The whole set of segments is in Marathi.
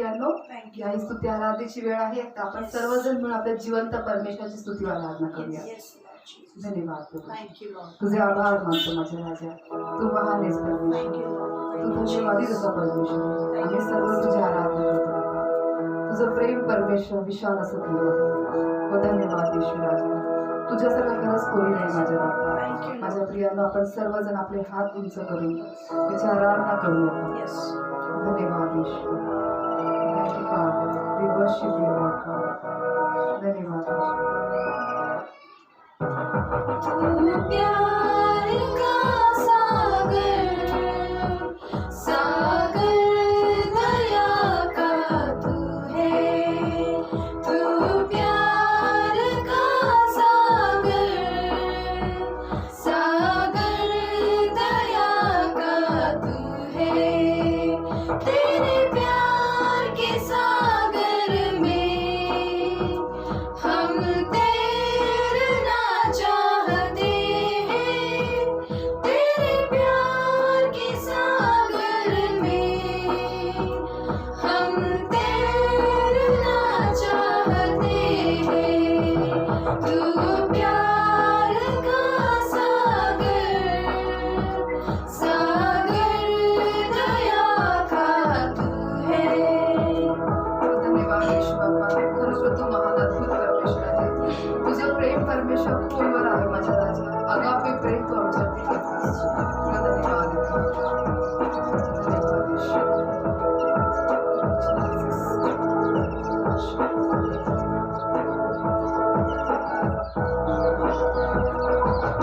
प्रियांनो, या स्तुती आराधनेची वेळ आहे. तर आपण सर्वजण मिळून आपल्या जिवंत परमेश्वराची स्तुती आराधना करूया. धन्यवाद प्रभू. तुझे आभार मानतो माझ्या राजा. तू महान आहेस परमेश्वर. तू धन्यवादी तुझा परमेश्वर. आम्ही सर्व तुझी आराधना करतो बाबा. तुझं प्रेम परमेश्वर विशाल असं प्रेम आहे. व धन्यवाद येशू राजा. तुझ्यासारखं खरंच कोणी नाही माझ्या बाबा. माझ्या प्रियांनो, आपण सर्वजण आपले हात उंच करून त्याची आराधना करूया. धन्यवाद येशू. Thank you, Father. We worship you, Lord God. धन्यवाद तू प्यार का सागर, सागर दया का तू है. तू प्यार का सागर, सागर दया का तू है. तेरे प्यार के सागर में हम तैरना चाहते हैं. तेरे प्यार के सागर में हम तैरना चाहते हैं. तू प्यार का सागर, सागर दया का तू है. धन्यवाद येशू बाबा. खरंच तू महान अद्भुत परमेश्वर आहे. तुझं प्रेम परमेश्वर खोलवर आहे माझ्या राजा. अगापे प्रेम तू आमच्यावरती करतोस. तुला धन्यवाद देतो. धन्यवाद येशू.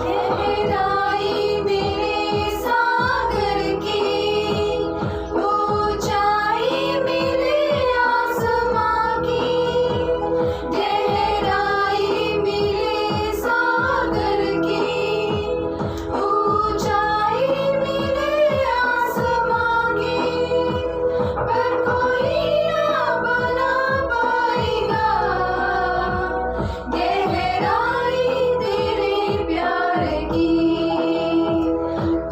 गहराई मेरे सागर की, ऊंचाई मेरे आसमां की. गहराई मेरे सागर की, ऊंचाई मेरे आसमां की. पर कोई ना बना पाएगा गहराई तेरे प्यार की.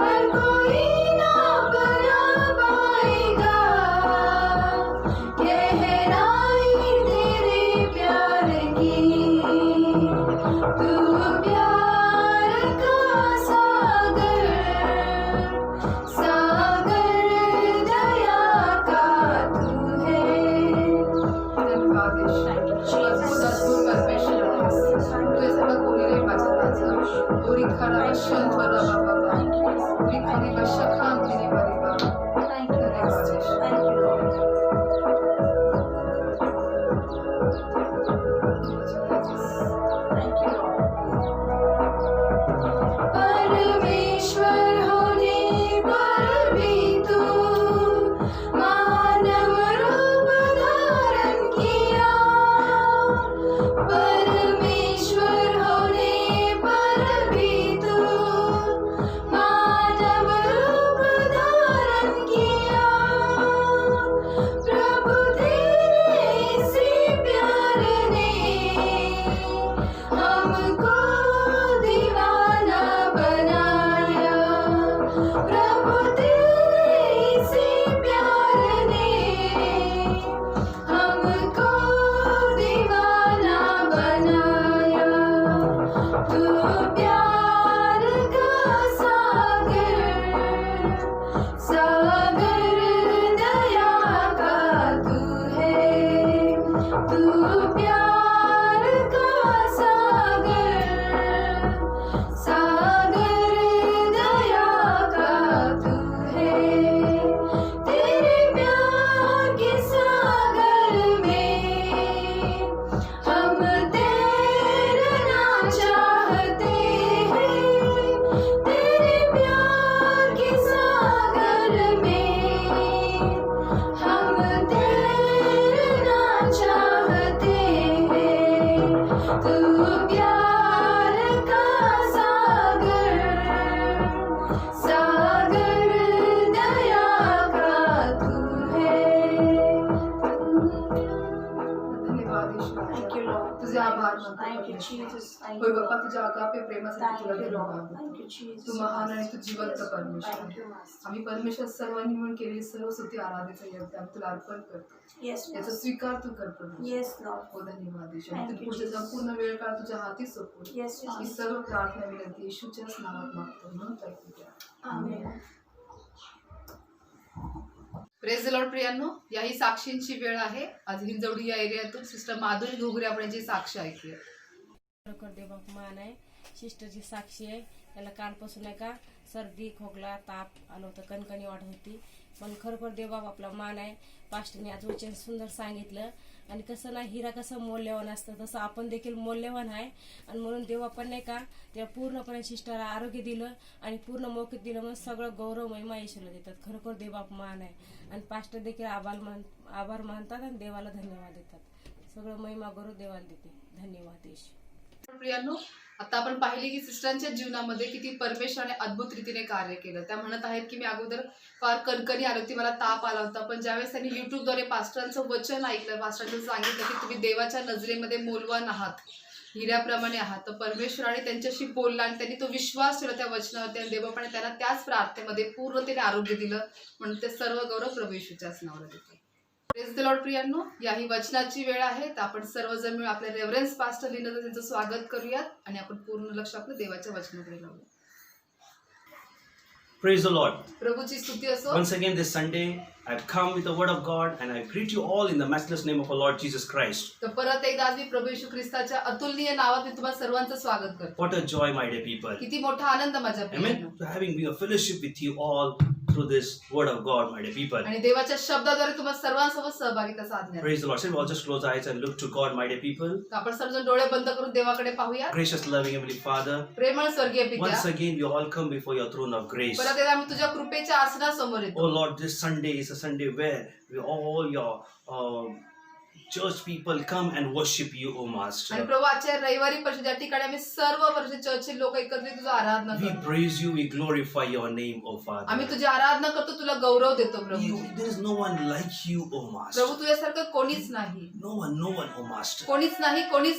पर कोई ना बना पाएगा गहराई तेरे प्यार की. तू प्यार का सागर, सागर दया का तू है. धन्यवाद येशू. अद्भुत अद्भुत परमेश्वर आहेस. तुझ्यासारखं कोणी नाही माझ्या राजा. ओरी खरा शंभर बाबा. ओरी खरी शखान तिने बारी बाबा. धन्यवाद येशू. परमेश्वर होने पर भी तू मानव रूप धारण किया. परमेश्वर होने पर भी तू मानव रूप धारण किया. प्रभु तेरे इसी प्यार ने हमको दीवाना बनाया. प्रभु तेरे इसी प्यार ने हमको दीवाना बनाया. तू प्यार का सागर, सागर दया का तू है. तू प्यार का सागर, सागर दया का तू है. तेरे प्यार के सागर में हम तैरना चाहते हैं. तेरे प्यार के सागर में हम तैरना चाहते आभार मानतो Thank you, परमेश्वर. Jesus. Thank होय you, बाप्पा, Lord. तुझ्या अगापे प्रेमासाठी तुला Thank you, Lord. धन्यवाद. Thank you, Jesus. तू महान आणि तू जिवंत Yes, Lord. परमेश्वर Thank आहे. you, Master. आम्ही परमेश्वर सर्वांनी म्हणून केलेली सर्व स्तुती आराधनेचा यज्ञ आम्ही तुला अर्पण करतो. Yes, याचा Master. स्वीकार तू कर परमेश्वर. Yes, Lord. हो धन्यवाद येशू. Thank आणि you, तू पुढचे Jesus. संपूर्ण वेळ काळ तुझ्या हाती सोपवू. Yes, ही Master. सर्व प्रार्थना विनंती येशूच्याच नावात मागतो म्हणून ऐकू द्या. Amen. प्रेज द लॉर्ड प्रियांनो, याही साक्षींची वेळ आहे. आज हिंजवडी या एरियातून सिस्टर माधुरी घुगरे आपण याची साक्ष ऐकूया. खरोखर देवबाप मान आहे. सिस्टरची साक्षी आहे. त्याला कालपासून आहे का सर्दी खोकला ताप आलं होतं, कणकणी वाटत होती, पण खरोखर देवबाप आपला मान आहे. पास्टरने आज वचन सुंदर सांगितलं. आणि कसं ना, हिरा कसं मौल्यवान असतं तसं आपण देखील मौल्यवान आहे. आणि म्हणून देवापण नाही का त्या पूर्णपणे सिस्टरला आरोग्य दिलं आणि पूर्ण मौखिक दिलं, म्हणून सगळं गौरव महिमा येशूला देतात. खरोखर देवबाप मान आहे. आणि पास्टर देखील आभार मानतात आणि देवाला धन्यवाद देतात. सगळं महिमा गौरव देवाला देते. धन्यवाद येशू. प्रियांनो, आता आपण पाहिली की सिस्टरांच्या जीवनामध्ये किती परमेश्वराने अद्भुत रीतीने कार्य केलं. त्या म्हणत आहेत की मी अगोदर फार कणकणी आली होती, मला ताप आला होता, पण ज्यावेळेस त्यांनी युट्यूबद्वारे पास्टरांचं वचन ऐकलं, पास्टरांनी सांगितलं की तुम्ही देवाच्या नजरेमध्ये मौल्यवान आहात, हिऱ्याप्रमाणे आहात, तर परमेश्वराने त्यांच्याशी बोलला आणि त्यांनी तो विश्वास ठेवला त्या वचनावरती आणि देवपणे त्यांना त्याच प्रार्थनेमध्ये पूर्णतेने आरोग्य दिलं. म्हणून ते सर्व गौरव प्रभू येशूच्याच नावाला देतो. प्रेज द लॉर्ड प्रियांनो, याही वचनाची वेळ आहे. तर आपण सर्वजण मिळून आपल्या रेव्हरन्स पास्टर लिनचं त्यांचं स्वागत करूयात आणि आपण पूर्ण लक्ष आपलं देवाच्या वचनाकडे लावूया. Praise the Lord. प्रभूची स्तुती असो. Once again this Sunday, I've come with the word of God and I greet you all in the matchless name of our Lord Jesus Christ. तर परत एकदा आज मी प्रभू येशू ख्रिस्ताच्या अतुलनीय नावात मी तुम्हाला सर्वांचं स्वागत करतो. What a joy, my dear people. किती मोठा आनंद माझ्या प्रियांनो. Amen. To having been a fellowship with you all through this word of God, my dear people. आणि देवाच्या शब्दाद्वारे तुम्हाला सर्वांसोबत सहभागिता साधण्यात. Praise the Lord. So we all just close our eyes and look to God, my dear people. तर आपण सर्वजण डोळे बंद करून देवाकडे पाहूया. Gracious, loving Heavenly Father. प्रेमळ स्वर्गीय Once पित्या, again, we all come before your throne of grace. परत एकदा आम्ही तुझ्या कृपेच्या आसनासमोर येतो. Oh Lord, this Sunday is a Sunday where we all your church people come and worship you, O आणि Master. प्रभू आजच्या रविवारी परिषद या ठिकाणी आम्ही सर्व परिषद चर्चचे लोक एकत्रित तुझं आराधना We करतो. praise you, we glorify your name, O Father. आम्ही तुझी आराधना करतो, तुला गौरव देतो प्रभू. There is no one like you, O Master. प्रभू तुझ्यासारखं कोणीच नाही, No one, O Master. कोणीच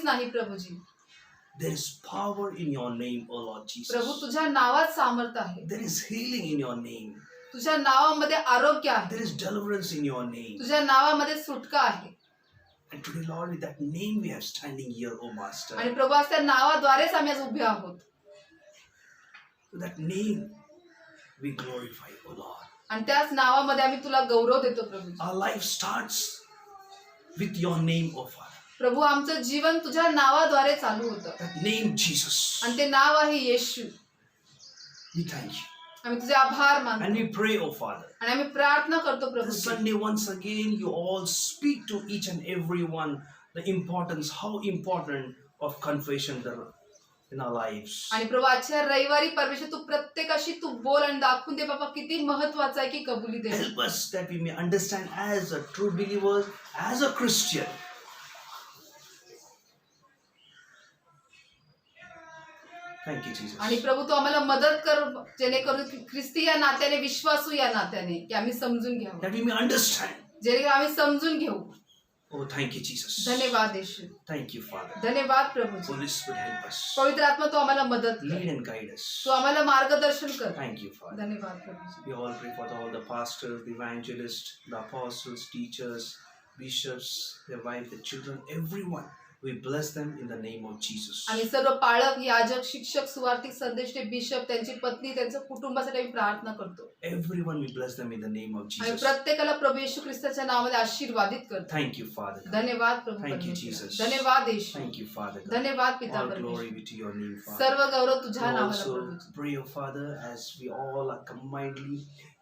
नाही Prabhuji. There is power in your name, O Lord Prabhu Jesus. तुझ्या नावात सामर्थ आहे, There is healing in your name. तुझ्या नावामध्ये आरोग्य आहे, There is deliverance in your name. तुझ्या नावामध्ये सुटका आहे. And today, Lord, with that name we are standing here, O Master. आणि प्रभू आज त्या नावाद्वारेच आम्ही आज उभे आहोत. With that name we glorify, O Lord. आणि त्याच नावामध्ये आम्ही तुला गौरव देतो प्रभू. Our life starts with your name, O Father. प्रभू आमचं जीवन तुझ्या नावाद्वारे चालू होतं That name, Jesus. आणि ते नाव आहे येशू. We thank you. आम्ही तुझे आभार And मानतो we pray, O Father. आणि आम्ही प्रार्थना करतो प्रभू. This Sunday, once again, you all speak to each and every one the importance, how important of confession there in our lives. आणि प्रभू आजच्या रविवारी परमेश्वर तू प्रत्येकाशी तू बोल आणि दाखवून दे बाबा किती महत्वाचं आहे की कबुली दे. Help us that we may understand as a true believer, as a Christian. Thank you, Jesus. आणि प्रभू तू आम्हाला मदत कर जेणेकरून ख्रिस्ती या नात्याने, विश्वासू या नात्याने की आम्ही समजून घ्यावं, That we may understand. जेणेकरून आम्ही समजून घेऊ. Oh, thank you, Jesus. धन्यवाद येशू. Thank you, Father. धन्यवाद Prabhuji. Holy Spirit, help us. पवित्र आत्मा तू आम्हाला मदत Lead कर, and guide us. तू आम्हाला मार्गदर्शन कर. Thank you, Father. धन्यवाद Prabhuji. We all pray for all the pastors, the evangelists, the apostles, teachers, bishops, their wives, the children, everyone. We bless them in the name of Jesus. आम्ही सर्व पालक, याजक, शिक्षक, सुवार्थिक, संदेष्टे, बिशप, त्यांची पत्नी, त्यांच्या कुटुंबासाठी आम्ही प्रार्थना करतो. Everyone we bless them in the name of आम्ही Jesus. प्रत्येकाला प्रभू येशू ख्रिस्ताच्या नावामध्ये आशीर्वादित करतो. Thank you, Father. धन्यवाद प्रभू Thank you, परमेश्वर. Jesus. धन्यवाद येशू. Thank you, Father. God. धन्यवाद पिता All glory परमेश्वर. be to your name, Father. सर्व गौरव तुझ्या We नावाला also Prabhuji. pray, O Father, as we all are combinedly,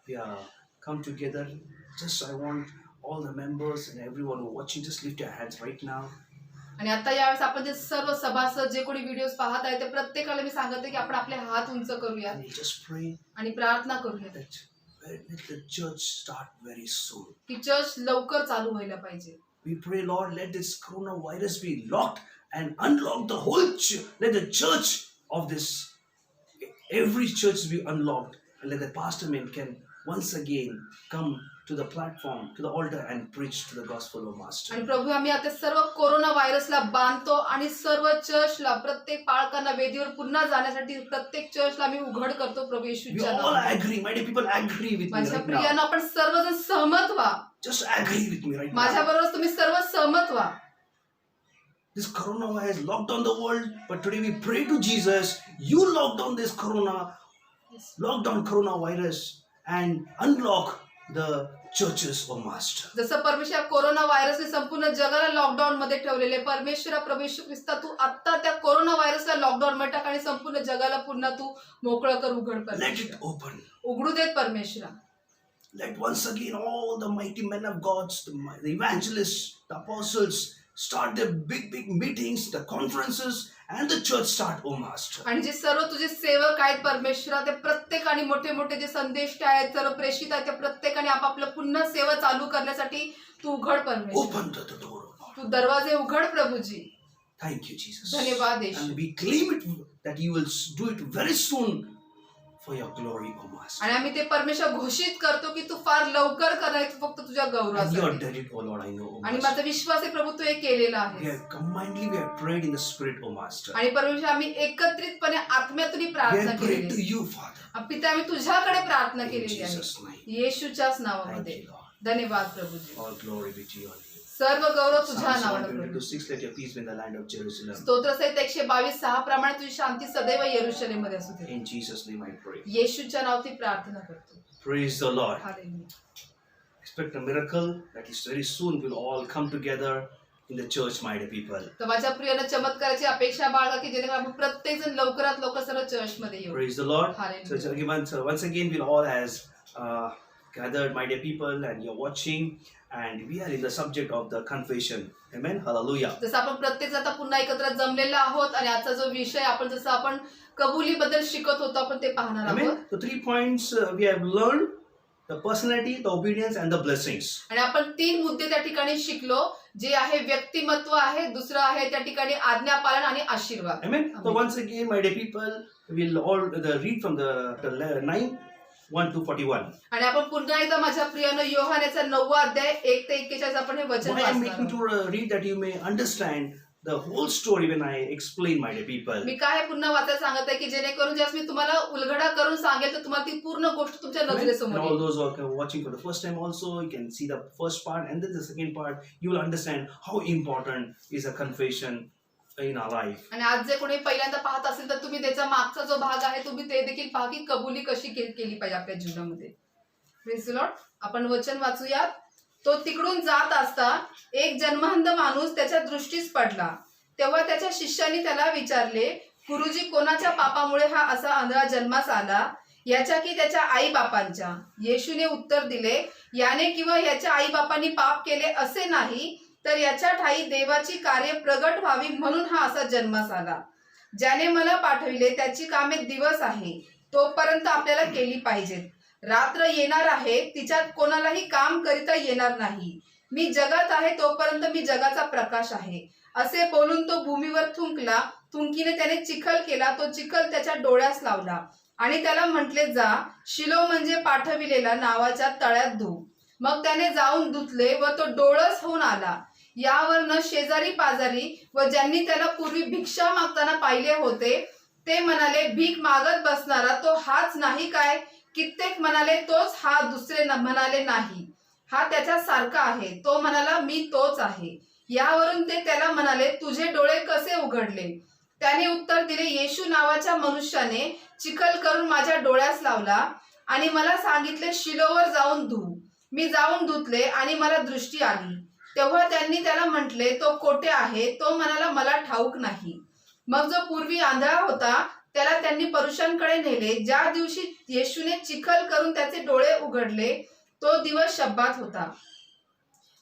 we are come together. Just I want all the members and everyone who are watching, just lift your hands right now. आणि आता यावेळेस आपण जे सर्व सभासद जे कोणी व्हिडिओ पाहत आहे ते प्रत्येकाला मी सांगते की आपण आपले हात उंच करूया And we just pray आणि प्रार्थना करूया that let the church start very soon. की चर्च लवकर चालू व्हायला पाहिजे. We pray, Lord, let this coronavirus be locked and unlock the whole church. Let the church of this, every church be unlocked, and let the pastor men can once again come to the platform, to the altar and preach to the gospel, O Master. आणि प्रभू आम्ही आता सर्व कोरोना व्हायरसला बांधतो आणि सर्व चर्चला प्रत्येक पाळकांना वेदीवर पुन्हा जाण्यासाठी प्रत्येक चर्चला आम्ही उघड करतो प्रभू We येशूच्या all नावाने. agree, my dear people, agree with me माझ्या right now. प्रियांनो आपण सर्वजण सहमत व्हा. Just agree with me right माझ्या now. बरोबर तुम्ही सर्व सहमत व्हा. This corona has locked down the world, but today we pray to Jesus. You lock down this corona, lock down coronavirus and unlock the churches, O Master. जसं परमेश्वर कोरोना व्हायरसने संपूर्ण जगाला लॉकडाऊन मध्ये ठेवलेले परमेश्वरा प्रभू येशू ख्रिस्ता तू आता त्या कोरोना व्हायरसला लॉकडाऊन मध्ये टाक आणि संपूर्ण जगाला पुन्हा तू मोकळं कर उघड Let it परमेश्वरा. open. उघडू देत परमेश्वरा. Let once again all the mighty men of God, the evangelists, the apostles, start their big meetings, the conferences, and the church start, O Master. आणि जे सर्व तुझे सेवक आहेत परमेश्वरा ते प्रत्येकाने मोठे मोठे जे संदेष्ट आहेत सर्व प्रेषित आहेत त्या प्रत्येकाने आपापलं पुन्हा सेवा चालू करण्यासाठी तू उघड परमेश्वर. Open the door, O Lord. तू दरवाजे उघड प्रभूजी. Thank you, Jesus. धन्यवाद येशू. And we claim it that you will do it very soon for your glory, O Master. आणि आम्ही ते परमेश्वर घोषित करतो की तू फार लवकर करायचं फक्त तुझ्या And you have गौरवासाठी. done it, O Lord, I know, O आणि Master. माझा विश्वास आहे प्रभू तू हे केलेलं We आहे. have combinedly, we have prayed in the Spirit, O Master. आणि परमेश्वर आम्ही एकत्रितपणे आत्म्यातून ही We प्रार्थना have prayed केलेली to आहे. you, Father. पिता आम्ही तुझ्याकडे प्रार्थना In केलेली आहे Jesus' name. येशूच्याच Thank नावामध्ये. you, Lord. धन्यवाद Prabhuji. All glory be to your name. सर्व गौरव तुझ्या Psalms नावाला 122:6, प्रभू. let your peace be in the land of Jerusalem. स्तोत्रसहित 122:6 प्रमाणे तुझी शांती सदैव येरुशलेममध्ये असू दे. In Jesus' name I pray. येशूच्या नावाची प्रार्थना करतो. Praise the Lord. Hallelujah. Expect a miracle that is very soon we'll all come together in the church, my dear people. तर माझ्या प्रियानं चमत्काराची अपेक्षा बाळगा की जेणेकरून आपण प्रत्येक जण लवकरात लवकर सर्व चर्चमध्ये येऊ. Praise the Lord. Hallelujah. So once again we'll all as gathered, my dear people, and you're watching, and we are in the subject of the confession. Amen. Hallelujah. जसं आपण प्रत्येक जण आता पुन्हा एकत्र जमलेलो आहोत आणि आजचा जो विषय आपण जसं आपण कबुलीबद्दल शिकत होतो आपण ते पाहणार आहोत. Amen. The 3 points we have learned: the personality, the obedience, and the blessings. आणि आपण 3 मुद्दे त्या ठिकाणी शिकलो जे आहे व्यक्तिमत्व आहे, दुसरं आहे त्या ठिकाणी आज्ञापालन आणि आशीर्वाद. Amen. So Amen. once again, my dear people, we'll all read from the 9:1-41. आणि आपण पुन्हा एकदा माझ्या प्रियानं योहानेचा 9वा अध्याय 1 ते 41 आपण हे वचन Why I'm वाचणार making आहोत. to read that you may understand the whole story when I explain, my dear people. मी काय पुन्हा वाचायला सांगत आहे की जेणेकरून ज्यास मी तुम्हाला उलगडा करून सांगेल तर तुम्हाला ती पूर्ण गोष्ट तुमच्या Amen. And नजरेसमोर all येईल. those who are watching for the first time also, you can see the first part and then the second part. You will understand how important is a confession in our life. आणि आज जे कोणी पहिल्यांदा पाहत असेल तर तुम्ही त्याचा मागचा जो भाग आहे तुम्ही ते देखील पहा की कबुली कशी केली पाहिजे आपल्या जीवनामध्ये. Praise the Lord. आपण वचन वाचूयात. तो तिकडून जात असता एक जन्महंध माणूस त्याच्या दृष्टीस पडला. तेव्हा त्याच्या शिष्यांनी त्याला विचारले, गुरुजी, कोणाच्या पापामुळे हा असा आंधळा जन्मास आला, याच्या की त्याच्या आई बापांच्या? येशूने उत्तर दिले, याने किंवा याच्या आई बापांनी पाप केले असे नाही, तर याच्या ठाई देवाची कार्य प्रगट व्हावी म्हणून हा असा जन्मास आला. ज्याने मला पाठविले त्याची कामे दिवस आहे तोपर्यंत आपल्याला केली पाहिजेत. रात्र येणार आहे तिच्यात कोणालाही काम करिता येणार नाही. मी जगात आहे तोपर्यंत मी जगाचा प्रकाश आहे. असे बोलून तो भूमीवर थुंकला. थुंकीने त्याने चिखल केला. तो चिखल त्याच्या डोळ्यास लावला आणि त्याला म्हटले, जा शिलो म्हणजे पाठविलेला नावाच्या तळ्यात धु. मग त्याने जाऊन धुतले व तो डोळस होऊन आला. यावरनं शेजारी पाजारी व ज्यांनी त्याला पूर्वी भिक्षा मागताना पाहिले होते ते म्हणाले, भीक मागत बसणारा तो हाच नाही काय? कित्येक म्हणाले, तोच हा. दुसरे म्हणाले, नाही, हा त्याच्या सारखा आहे. तो म्हणाला, मी तोच आहे. यावरून ते त्याला म्हणाले, तुझे डोळे कसे उघडले? त्याने उत्तर दिले, येशू नावाच्या मनुष्याने चिखल करून माझ्या डोळ्यास लावला आणि मला सांगितले, शिलोवर जाऊन धु. मी जाऊन धुतले आणि मला दृष्टी आली. तेव्हा त्यांनी त्याला म्हटले, तो कोठे आहे? तो म्हणाला, मला ठाऊक नाही. मग जो पूर्वी आंधळा होता त्याला त्यांनी पुरुषांकडे नेले. ज्या दिवशी येशूने चिखल करून त्याचे डोळे उघडले तो दिवस शब्बात होता.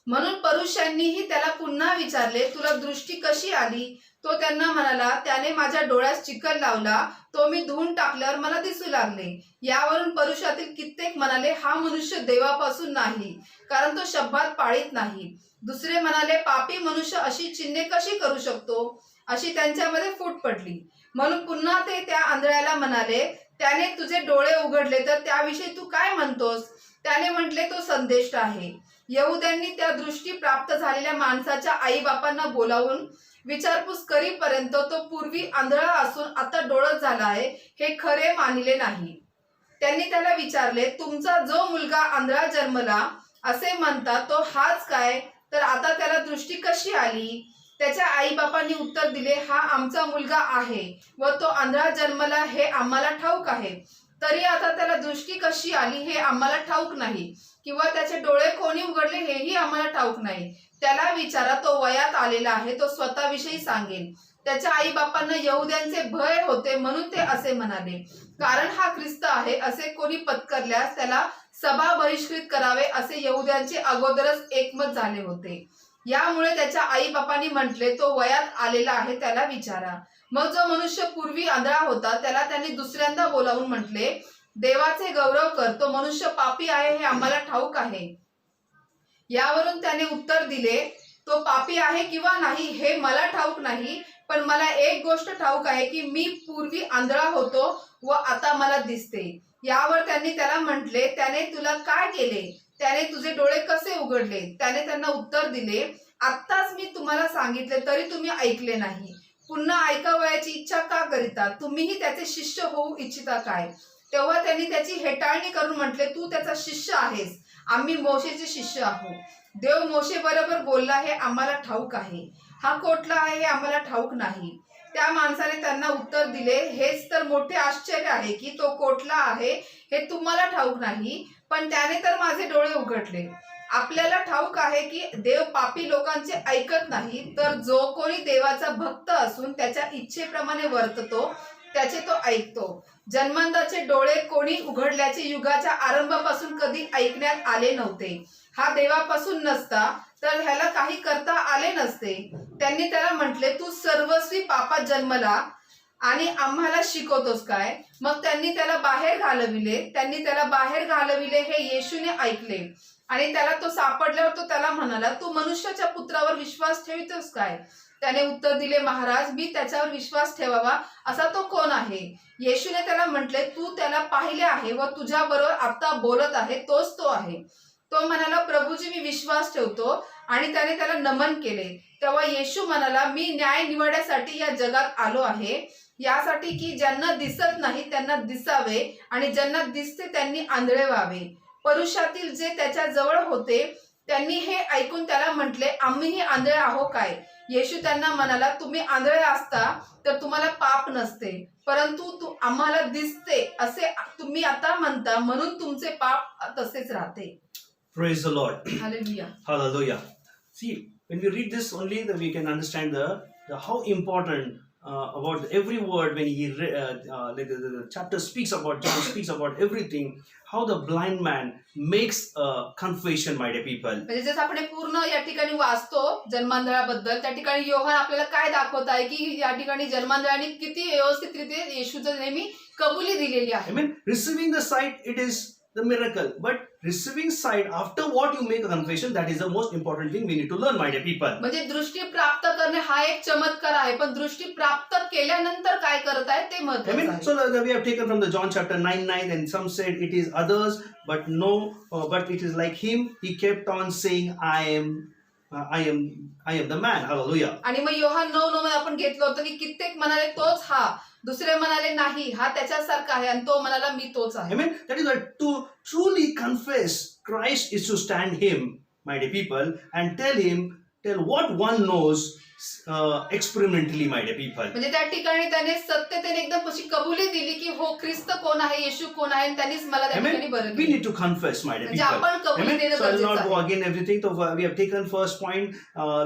म्हणून पुरुषांनीही त्याला पुन्हा विचारले, तुला दृष्टी कशी आली? तो त्यांना म्हणाला, त्याने माझ्या डोळ्यास चिखल लावला. तो मी धुवून टाकल्यावर मला दिसू लागले. यावरून पुरुषातील कित्येक म्हणाले, हा मनुष्य देवापासून नाही, कारण तो शब्दात पाळीत नाही. दुसरे म्हणाले, पापी मनुष्य अशी चिन्हे कशी करू शकतो? अशी त्यांच्यामध्ये फूट पडली. म्हणून पुन्हा ते त्या आंधळ्याला म्हणाले, त्याने तुझे डोळे उघडले तर त्याविषयी तू काय म्हणतोस? त्याने म्हटले, तो संदेष्ट आहे. यहुद्यांनी त्या दृष्टी प्राप्त झालेल्या माणसाच्या आईबापांना बोलावून विचारपूस करीपर्यंत तो पूर्वी आंधळा असून आता डोळत झाला आहे हे खरे मानिले नाही. त्यांनी त्याला विचारले, तुमचा जो मुलगा आंधळा जन्मला असे म्हणता तो हाच काय? तर आता त्याला दृष्टी कशी आली? त्याच्या आईबापांनी उत्तर दिले, हा आमचा मुलगा आहे व तो आंधळा जन्मला हे आम्हाला ठाऊक आहे. तरी आता त्याला दृष्टी कशी आली हे आम्हाला ठाऊक नाही, किंवा त्याचे डोळे कोणी उघडले हेही आम्हाला ठाऊक नाही. त्याला विचारा, तो वयात आलेला आहे, तो स्वतःविषयी सांगेल. त्याच्या आईबापांना यहुद्यांचे भय होते म्हणून ते असे म्हणाले, कारण हा ख्रिस्त आहे असे कोणी पत्करल्यास त्याला सभा बहिष्कृत करावे असे यहुद्यांचे अगोदरच एकमत झाले होते. यामुळे त्याच्या आईबापांनी म्हटले, तो वयात आलेला आहे, त्याला विचारा. मग जो मनुष्य पूर्वी आंधळा होता त्याला त्यांनी दुसऱ्यांदा बोलावून म्हटले, देवाचे गौरव कर, तो मनुष्य पापी आहे हे आम्हाला ठाऊक आहे. यावरून त्याने उत्तर दिले, तो पापी आहे किंवा नाही हे मला ठाऊक नाही, पण मला एक गोष्ट ठाऊक आहे की मी पूर्वी आंधळा होतो व आता मला दिसते. यावर त्यांनी त्याला म्हटले, त्याने तुला काय केले? त्याने तुझे डोळे कसे उघडले? त्याने त्यांना उत्तर दिले, आत्ताच मी तुम्हाला सांगितले तरी तुम्ही ऐकले नाही. पुन्हा ऐकावयाची इच्छा का करिता? तुम्हीही त्याचे शिष्य होऊ इच्छिता काय? तेव्हा त्यांनी त्याची हेटाळणी करून म्हटले, तू त्याचा शिष्य आहेस, आम्ही मोशेचे शिष्य आहोत. देव मोशे बरोबर बोलला हे आम्हाला ठाऊक आहे, हा कोठला आहे हे आम्हाला ठाऊक नाही. त्या माणसाने त्यांना उत्तर दिले, हेच तर मोठे आश्चर्य आहे की तो कोठला आहे हे तुम्हाला ठाऊक नाही, पण त्याने तर माझे डोळे उघडले. आपल्याला ठाऊक आहे की देव पापी लोकांचे ऐकत नाही, तर जो कोणी देवाचा भक्त असून त्याच्या इच्छेप्रमाणे वर्ततो त्याचे तो ऐकतो. जन्मंदाचे डोळे कोणी उघडल्याचे युगाच्या आरंभापासून कधी ऐकण्यात आले नव्हते. हा देवापासून नसता तर ह्याला काही करता आले नसते. त्यांनी त्याला म्हटले, तू सर्वस्वी पापात जन्मला आणि आम्हाला शिकवतोस काय? मग त्यांनी त्याला बाहेर घालविले हे येशूने ऐकले आणि त्याला तो सापडल्यावर तो त्याला म्हणाला, तू मनुष्याच्या पुत्रावर विश्वास ठेवितोस काय? त्याने उत्तर दिले, महाराज, मी त्याच्यावर विश्वास ठेवावा असा तो कोण आहे? येशूने त्याला म्हटले, तू त्याला पाहिले आहे व तुझ्या बरोबर आता बोलत आहे तोच तो आहे. तो म्हणाला, प्रभूजी, मी विश्वास ठेवतो, आणि त्याने त्याला नमन केले. तेव्हा येशू म्हणाला, मी न्याय निवडण्यासाठी या जगात आलो आहे, यासाठी की ज्यांना दिसत नाही त्यांना दिसावे आणि ज्यांना दिसते त्यांनी आंधळे व्हावे. परुषातील जे त्याच्या जवळ होते त्यांनी हे ऐकून त्याला म्हटले, आम्हीही आंधळे आहो काय? येशू त्यांना म्हणाला, तुम्ही आंधळे असता तर तुम्हाला पाप नसते, परंतु आम्हाला दिसते असे तुम्ही आता म्हणता म्हणून तुमचे पाप तसेच राहते. Praise the Lord. Hallelujah. Hallelujah. See, when we read this only, then we can understand the how important about every word when he like the chapter speaks about, John speaks about everything, how the blind man makes a confession, my dear people. म्हणजे जसं आपण पूर्ण या ठिकाणी वाचतो जन्मांधळाबद्दल, त्या ठिकाणी योहान आपल्याला काय दाखवत आहे की या ठिकाणी जन्मांधळाने किती व्यवस्थितरित्या येशूचं नेहमी कबुली दिलेली आहे. I mean, receiving the sight, it is the miracle, but receiving sight after what you make a confession, that is the most important thing we need to learn, my dear people. म्हणजे दृष्टी प्राप्त करणे हा एक चमत्कार आहे, पण दृष्टी प्राप्त केल्यानंतर काय करत आहे ते महत्त्वाचं आहे. So we have taken from the John chapter 9:9, and some said it is others, but no, but it is like him. He kept on saying, I am the man. Hallelujah. आणि मग योहान 9:9 मध्ये आपण घेतलं होतं की कित्येक म्हणाले तोच हा, दुसरे म्हणाले नाही हा त्याच्यासारखा आहे, आणि तो म्हणाला मी तोच आहे. Amen. That is why to truly confess Christ is to stand him, my dear people, and tell what one knows experimentally, my dear people. म्हणजे त्या ठिकाणी त्याने सत्यतेने एकदम अशी कबुली दिली की हो ख्रिस्त कोण आहे, येशू कोण आहे, आणि त्यांनीच मला त्या ठिकाणी बरं We केलं. need to confess, my dear म्हणजे people. आपण कबुली Amen. देणं So I will गरजेचं not go आहे. again everything. So we have taken first point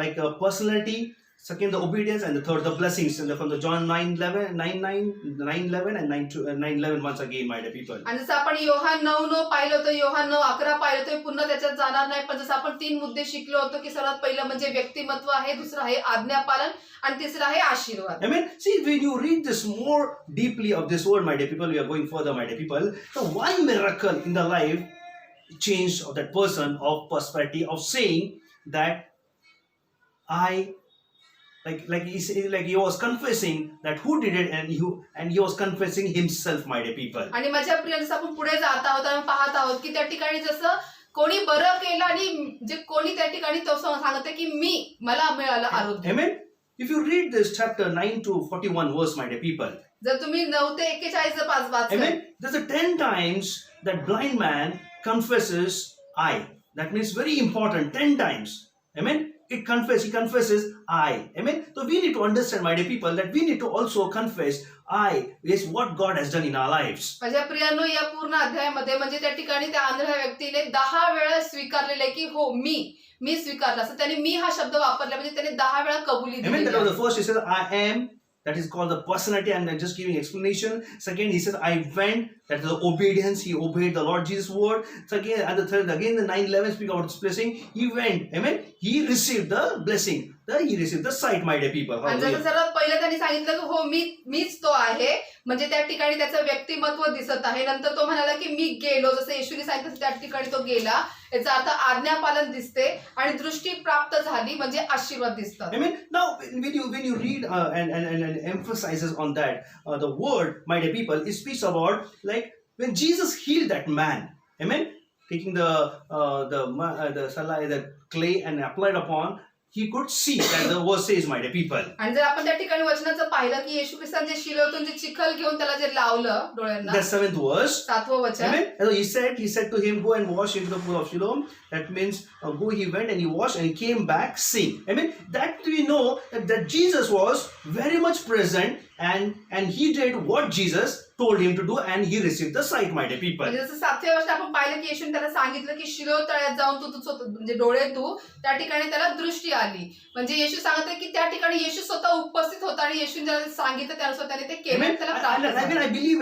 like personality, second the obedience, and the third the blessings. And from the John 9:11 and 9:11 once again, my dear people. आणि जसं आपण योहान 9:9 पाहिलं होतं, योहान 9:11 पाहिलं होतं, पुन्हा त्याच्यात जाणार नाही, पण जसं आपण 3 मुद्दे शिकलो होतो की सर्वात पहिलं म्हणजे व्यक्तिमत्व आहे, दुसरं आहे आज्ञापालन, आणि तिसरं आहे आशीर्वाद. Amen. See, when you read this more deeply of this word, my dear people, we are going further, my dear people. The one miracle in the life change of that person of prosperity, of saying that I he was confessing that who did it, and he was confessing himself, my dear people. आणि माझ्या प्रियांस आपण पुढे जात आहोत आणि पाहत आहोत की त्या ठिकाणी जसं कोणी बरं केलं आणि जे कोणी त्या ठिकाणी तो सांगते की मला मिळालं आरोग्य. Amen. If you read this chapter 9 to 41 verse, my dear people, जर तुम्ही 9 ते 41 5 वाचलं, amen, there's a 10 times that blind man confesses I. That means very important, 10 times. Amen. He confesses I. Amen. So we need to understand, my dear people, that we need to also confess I is what God has done in our lives. माझ्या प्रियांनो, या पूर्ण अध्यायामध्ये म्हणजे त्या ठिकाणी त्या आंधळ्या व्यक्तीने 10 वेळा स्वीकारलेले की हो मी स्वीकारला. असं त्याने मी हा शब्द वापरला म्हणजे त्याने 10 वेळा कबुली Amen. दिली. That was the first. He said, I am. That is called the personality. I'm just giving explanation. Second, he says, I went. That is the obedience. He obeyed the Lord Jesus' word. Second, and the third, again, the 9:11 speak about this blessing. He went. Amen. He received the blessing. He received the sight, my dear people. आणि जसं सर्वात पहिलं त्यांनी सांगितलं की हो मीच तो आहे, म्हणजे त्या ठिकाणी त्याचं व्यक्तिमत्व दिसत आहे. नंतर तो म्हणाला की मी गेलो, जसं येशूने सांगितलं त्या ठिकाणी तो गेला. याचा अर्थ आज्ञापालन दिसते आणि दृष्टी प्राप्त झाली म्हणजे आशीर्वाद दिसतात. Amen. Now, when you read and emphasizes on that, the word, my dear people, it speaks about like when Jesus healed that man. Amen. Taking the clay and applied upon, he could see that the verse says, my dear people. आणि जर आपण त्या ठिकाणी वचनाचं पाहिलं की येशू ख्रिस्ताने जे शिलोतून जे चिखल घेऊन त्याला जे लावलं डोळ्यांना, The 7th verse. 7वं वचन. Amen. And so he said to him, go and wash into the pool of Siloam. That means go. He went and he washed and he came back seeing. Amen. That we know that Jesus was very much present and he did what Jesus told him to do and he received the sight, my dear people. म्हणजे जसं 7व्या वर्षात आपण पाहिलं की येशूने त्याला सांगितलं की शिलो तळ्यात जाऊन तू म्हणजे डोळे धु, त्या ठिकाणी त्याला दृष्टी आली. म्हणजे येशू सांगतोय की त्या ठिकाणी येशू स्वतः उपस्थित होता आणि येशूने ज्याला सांगितलं त्यानुसार त्याने ते केलं. Amen. त्याला प्राप्त झालं. I believe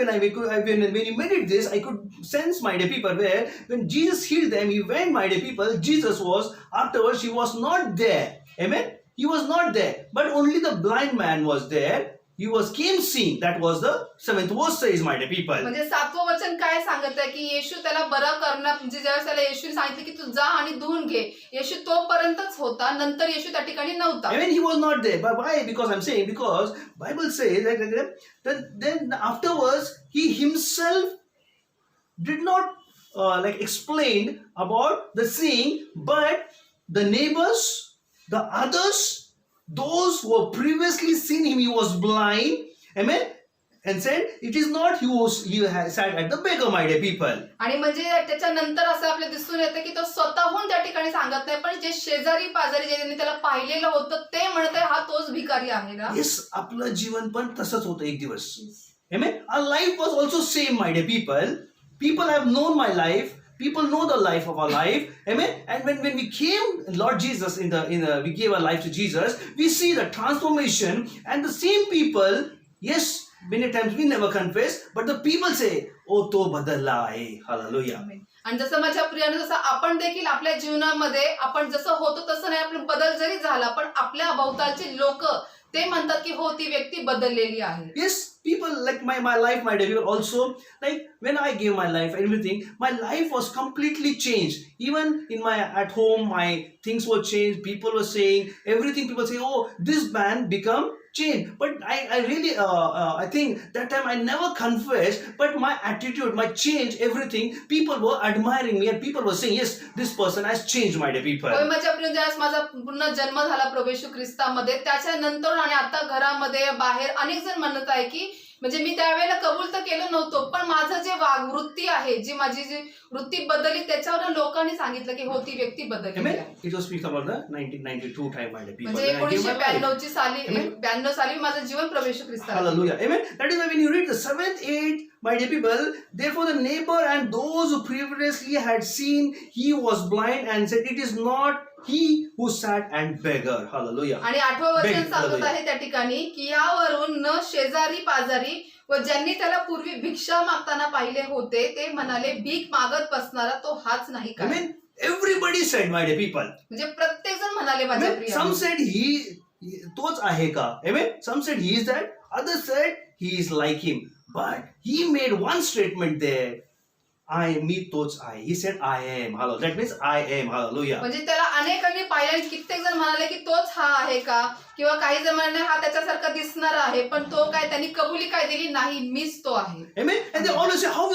when you meditate this, I could sense, my dear people, where when Jesus healed them, he went, my dear people, Jesus was, afterwards, he was not there. Amen. He was not there. But only the blind man was there. He came seeing. That was the 7th verse says, my dear people. म्हणजे 7वं वचन काय सांगत आहे की येशू त्याला बरं करणार, म्हणजे ज्यावेळेस त्याला येशूने सांगितलं की तू जा आणि धुवून घे, येशू तोपर्यंतच होता, नंतर येशू त्या ठिकाणी नव्हता. I mean, he was not there. But why? Because I'm saying, because Bible says that then afterwards he himself did not explain about the seeing, but the neighbors, the others, those who were previously seen him, he was blind. Amen. And said, it is not he had sat at the beggar, my dear people. आणि म्हणजे त्याच्यानंतर असं आपल्याला दिसून येतं की तो स्वतःहून त्या ठिकाणी सांगत नाही, पण जे शेजारी पाजारी जे त्यांनी त्याला पाहिलेलं होतं ते म्हणत आहे हा तोच भिकारी आहे ना. Yes, आपलं जीवन पण तसंच होतं एक दिवस. Amen. Our life was also same, my dear people. People have known my life. People know the life of our life. Amen. And when we came, Lord Jesus, we gave our life to Jesus, we see the transformation and the same people, yes, many times we never confess, but the people say, oh, to badalla hai. Hallelujah. आणि जसं माझ्या प्रियाने जसं आपण देखील आपल्या जीवनामध्ये आपण जसं होतो तसं नाही, आपला बदल जरी झाला पण आपल्या भोवतालचे लोक ते म्हणतात की हो ती व्यक्ती बदललेली आहे. Yes, people like my life, my dear people, also like when I gave my life, everything, my life was completely changed. Even at home, my things were changed. People were saying everything. People say, oh, this man become changed. But I really I think that time I never confessed, but my attitude, my change, everything, people were admiring me and people were saying, yes, this person has changed, my dear people. होय माझ्या प्रिय, ज्यावेळेस माझा पुन्हा जन्म झाला प्रभू येशू ख्रिस्तामध्ये, त्याच्यानंतर आणि आता घरामध्ये बाहेर अनेक जण म्हणत आहे की म्हणजे मी त्यावेळेला कबूल तर केलं नव्हतं, पण माझं जे वृत्ती आहे, जी माझी जी वृत्ती बदलली, त्याच्यावर लोकांनी सांगितलं की हो ती व्यक्ती बदलली आहे. It was speaks about the 1992 time, my dear people. म्हणजे 1992 साली माझं जीवन प्रभू येशू ख्रिस्ताला. Hallelujah. Amen. That is why when you read the 7th, 8th, my dear people, therefore the neighbor and those who previously had seen he was blind and said, it is not he who sat and beggar. Hallelujah. आणि 8वं वचन सांगत आहे त्या ठिकाणी की यावरून न शेजारी पाजारी व ज्यांनी त्याला पूर्वी भिक्षा मागताना पाहिले होते ते म्हणाले, भीक मागत बसणारा तो हाच नाही का. Amen. Everybody said, my dear people. म्हणजे प्रत्येक जण म्हणाले माझ्या Amen. प्रिय. Some said he तोच आहे का. Amen. Some said he is that. Others said he is like him. But he made one statement there. मी तोच आहे. He said, I am. Hallelujah. That means I am. Hallelujah. म्हणजे त्याला अनेकांनी पाहिलं आणि कित्येक जण म्हणाले की तोच हा आहे का, किंवा काही जण म्हणाले हा त्याच्यासारखा दिसणारा आहे, पण तो काय त्यांनी कबुली काय दिली, नाही मीच तो आहे. Amen. And they always say, how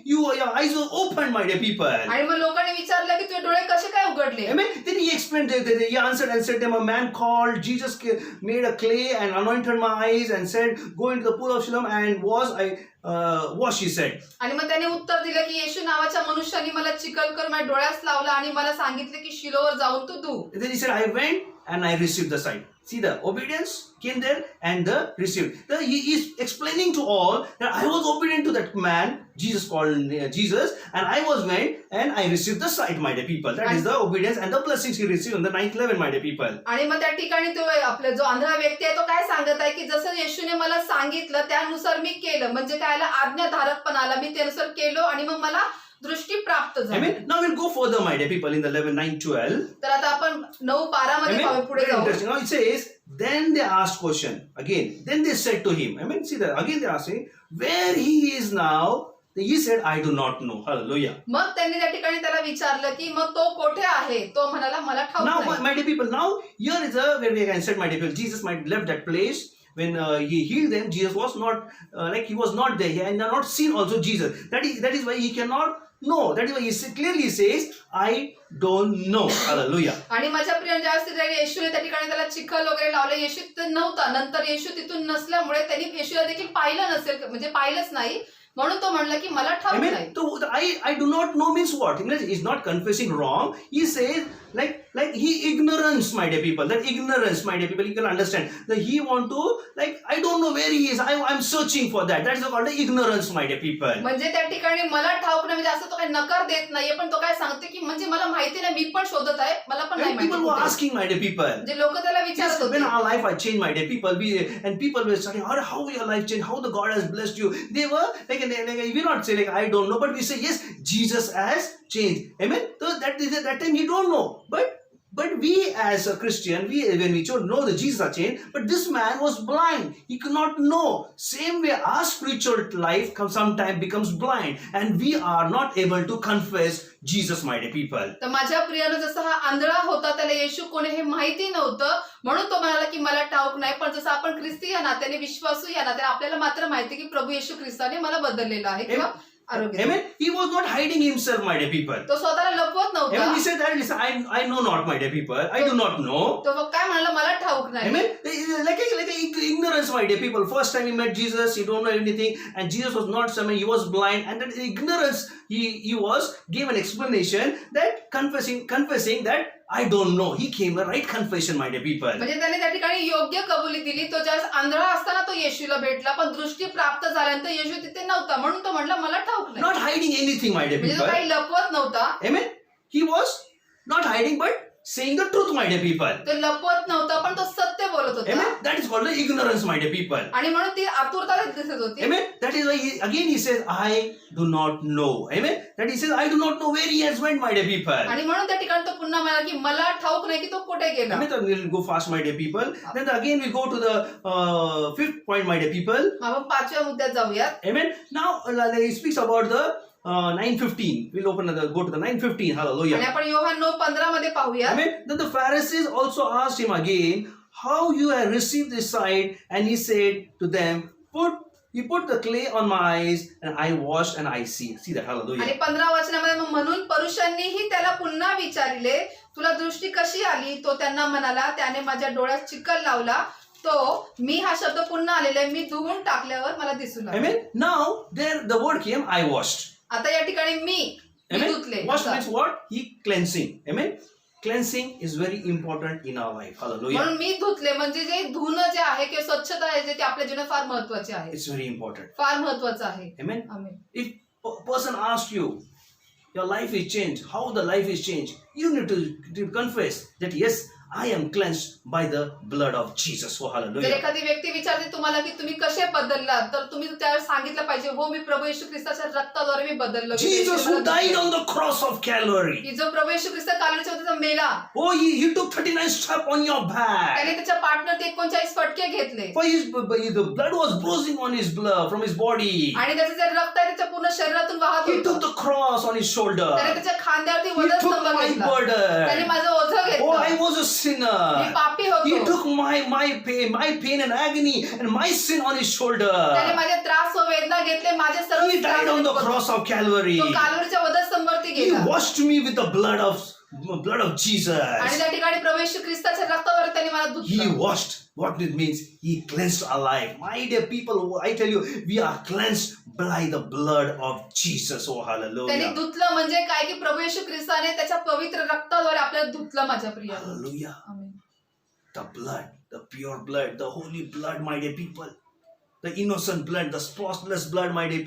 your eyes were opened, my dear people. आणि मग लोकांनी विचारलं की तुझे डोळे कसे काय उघडले. Amen. Then he explained, he answered and said to him, a man called Jesus made a clay and anointed my eyes and said, go into the pool of Siloam and wash, he said. आणि मग त्याने उत्तर दिलं की येशू नावाच्या मनुष्याने मला चिखल माझ्या डोळ्यास लावला आणि मला सांगितले की शिलोवर जाऊन तू धु. Then he said, I went and I received the sight. See, the obedience came there and the received. He is explaining to all that I was obedient to that man, Jesus called Jesus, and I was went and I received the sight, my dear people. That is the obedience and the blessings he received on the 9th level, my dear people. आणि मग त्या ठिकाणी तो आपला जो आंधळा व्यक्ती आहे तो काय सांगत आहे की जसं येशूने मला सांगितलं त्यानुसार मी केलं, म्हणजे काय आज्ञाधारकपणाला मी त्यानुसार केलो आणि मग मला दृष्टी प्राप्त झाली. Amen. Now we'll go further, my dear people, in the level 9-12. तर आता आपण 9:12 मध्ये पाहू, पुढे Very जाऊ. interesting. Now it says, then they asked question again. Then they said to him, Amen. See that again they asked him, where he is now. He said, I do not know. Hallelujah. मग त्यांनी त्या ठिकाणी त्याला विचारलं की मग तो कोठे आहे, तो म्हणाला मला ठाऊक Now, नाही. my dear people, now here is where we can say, my dear people, Jesus might left that place. When he healed them, Jesus was not he was not there. He had not seen also Jesus. That is why he cannot know. That is why he clearly says, I don't know. Hallelujah. आणि माझ्या प्रिय ज्यावेळेस येशूने त्या ठिकाणी त्याला चिखल वगैरे लावले, येशू तिथं नव्हता. नंतर येशू तिथून नसल्यामुळे त्यांनी येशूला देखील पाहिलं नसेल, म्हणजे पाहिलंच नाही, म्हणून तो म्हणला की मला ठाऊक Amen. नाही. So I do not know means what? He's not confessing wrong. He says like he ignorance, my dear people. That ignorance, my dear people, you can understand that he want to I don't know where he is. I'm searching for that. That's called the ignorance, my dear people. म्हणजे त्या ठिकाणी मला ठाऊक नाही, म्हणजे असं तो काही नकार देत नाहीये, पण तो काय सांगते की म्हणजे मला माहिती नाही, मी पण शोधत आहे, मला पण नाही And people were माहिती. asking, my dear people. म्हणजे लोक त्याला Yes, विचारत when होते our life had changed, my dear people, and people were saying, how your life changed, how the God has blessed you. They were we not say I don't know, but we say yes, Jesus has changed. Amen. So that time you don't know, but we as a Christian, when we know that Jesus has changed, but this man was blind. He could not know. Same way our spiritual life sometimes becomes blind, and we are not able to confess Jesus, my dear people. तर माझ्या प्रियानं जसं हा आंधळा होता, त्याला येशू कोण हे माहिती नव्हतं, म्हणून तो म्हणाला की मला ठाऊक नाही. पण जसं आपण ख्रिस्ती या नात्याने, विश्वासू या नात्याने आपल्याला मात्र माहिती की प्रभू येशू ख्रिस्ताने मला बदललेलं आहे किंवा आरोग्य. Amen. He was not hiding himself, my dear people. तो स्वतःला लपवत Amen. He नव्हता. said that, listen, I know not, my dear people. I do not know. तो काय म्हणाला, मला ठाऊक नाही. Amen. Like a ignorance, my dear people. First time he met Jesus, he don't know anything, and Jesus was not someone, he was blind, and that ignorance, he was gave an explanation that confessing that I don't know. He came a right confession, my dear people. म्हणजे त्याने त्या ठिकाणी योग्य कबुली दिली. तो ज्यावेळेस आंधळा असताना तो येशूला भेटला, पण दृष्टी प्राप्त झाल्यानंतर येशू तिथे नव्हता, म्हणून तो म्हणला मला ठाऊक नाही. Not hiding anything, my dear म्हणजे तो people. काही लपवत नव्हता. Amen. He was not hiding, but saying the truth, my dear people. तो लपवत नव्हता, पण तो सत्य बोलत होता. Amen. That is called the ignorance, my dear people. आणि म्हणून ती आतुरता दिसत होती. Amen. That is why he says, I do not know. Amen. That he says, I do not know where he has went, my dear people. आणि म्हणून त्या ठिकाणी तो पुन्हा म्हणाला की मला ठाऊक नाही की तो कुठे गेला. Amen. Then we'll go fast, my dear people. Then again we go to the fifth point, my dear people. आपण 5व्या मुद्द्यात जाऊयात. Amen. Now he speaks about the 9:15. We'll go to the 9:15. Hallelujah. आणि आपण योहान 9:15 मध्ये पाहूया. Amen. Then the Pharisees also asked him again, how you have received this sight? And he said to them, he put the clay on my eyes and I washed and I see. See that? Hallelujah. आणि 15 वचनामध्ये मग म्हणून पुरुषांनीही त्याला पुन्हा विचारले, तुला दृष्टी कशी आली? तो त्यांना म्हणाला, त्याने माझ्या डोळ्यात चिखल लावला. तो मी हा शब्द पुन्हा आलेला आहे, मी धुवून टाकल्यावर मला दिसू लागला. Amen. Now there the word came, I washed. आता या ठिकाणी मी धुतले. Wash means what? He cleansing. Amen. Cleansing is very important in our life. Hallelujah. म्हणून मी धुतले म्हणजे जे धुणं जे आहे किंवा स्वच्छता आहे जे ते आपल्या जीवनात फार महत्त्वाचे आहे. It's very important. फार महत्त्वाचं आहे. Amen. Amen. If a person asks you, your life is changed, how the life is changed, you need to confess that yes, I am cleansed by the blood of Jesus. Oh, जर hallelujah. एखादी व्यक्ती विचारते तुम्हाला की तुम्ही कसे बदललात, तर तुम्ही त्यावर सांगितलं पाहिजे, हो मी प्रभू येशू ख्रिस्ताच्या रक्ताद्वारे मी बदललो. Jesus who died on the cross of Calvary. की जो प्रभू येशू ख्रिस्त कालवरीच्या वरती मेला, Oh, he took 39 stripes on your back. त्याने त्याच्या पार्टनर 39 फटके घेतले For the blood was bruising on his blood from his body. आणि त्याचे जे रक्त आहे त्याच्या पूर्ण शरीरातून वाहत He took होतं. the cross on his shoulder. त्याने त्याच्या खांद्यावरती He वजन took स्तंभ my घेतला. burden. त्याने माझं ओझं Oh, I घेतलं. was a me sinner. पापी He होतो. took my pain and agony and my sin on his त्याने shoulder. माझे त्रास व वेदना घेतले, माझे सर्व He died on the त्रास cross of Calvary. तो कालवरीच्या वधन स्तंभावरती He गेला. washed me with the blood of आणि Jesus. त्या ठिकाणी प्रभू येशू ख्रिस्ताच्या रक्तावर त्याने मला He धुतलं. washed. What it means? He cleansed our life. My dear people, I tell you, we are cleansed by the blood of Jesus. Oh, त्याने hallelujah. धुतलं म्हणजे काय की प्रभू येशू ख्रिस्ताने त्याच्या पवित्र रक्ताद्वारे आपल्याला धुतलं. माझ्या प्रिय Hallelujah. The blood, the pure blood, the holy blood, my dear people. The innocent blood, the spotless blood, my dear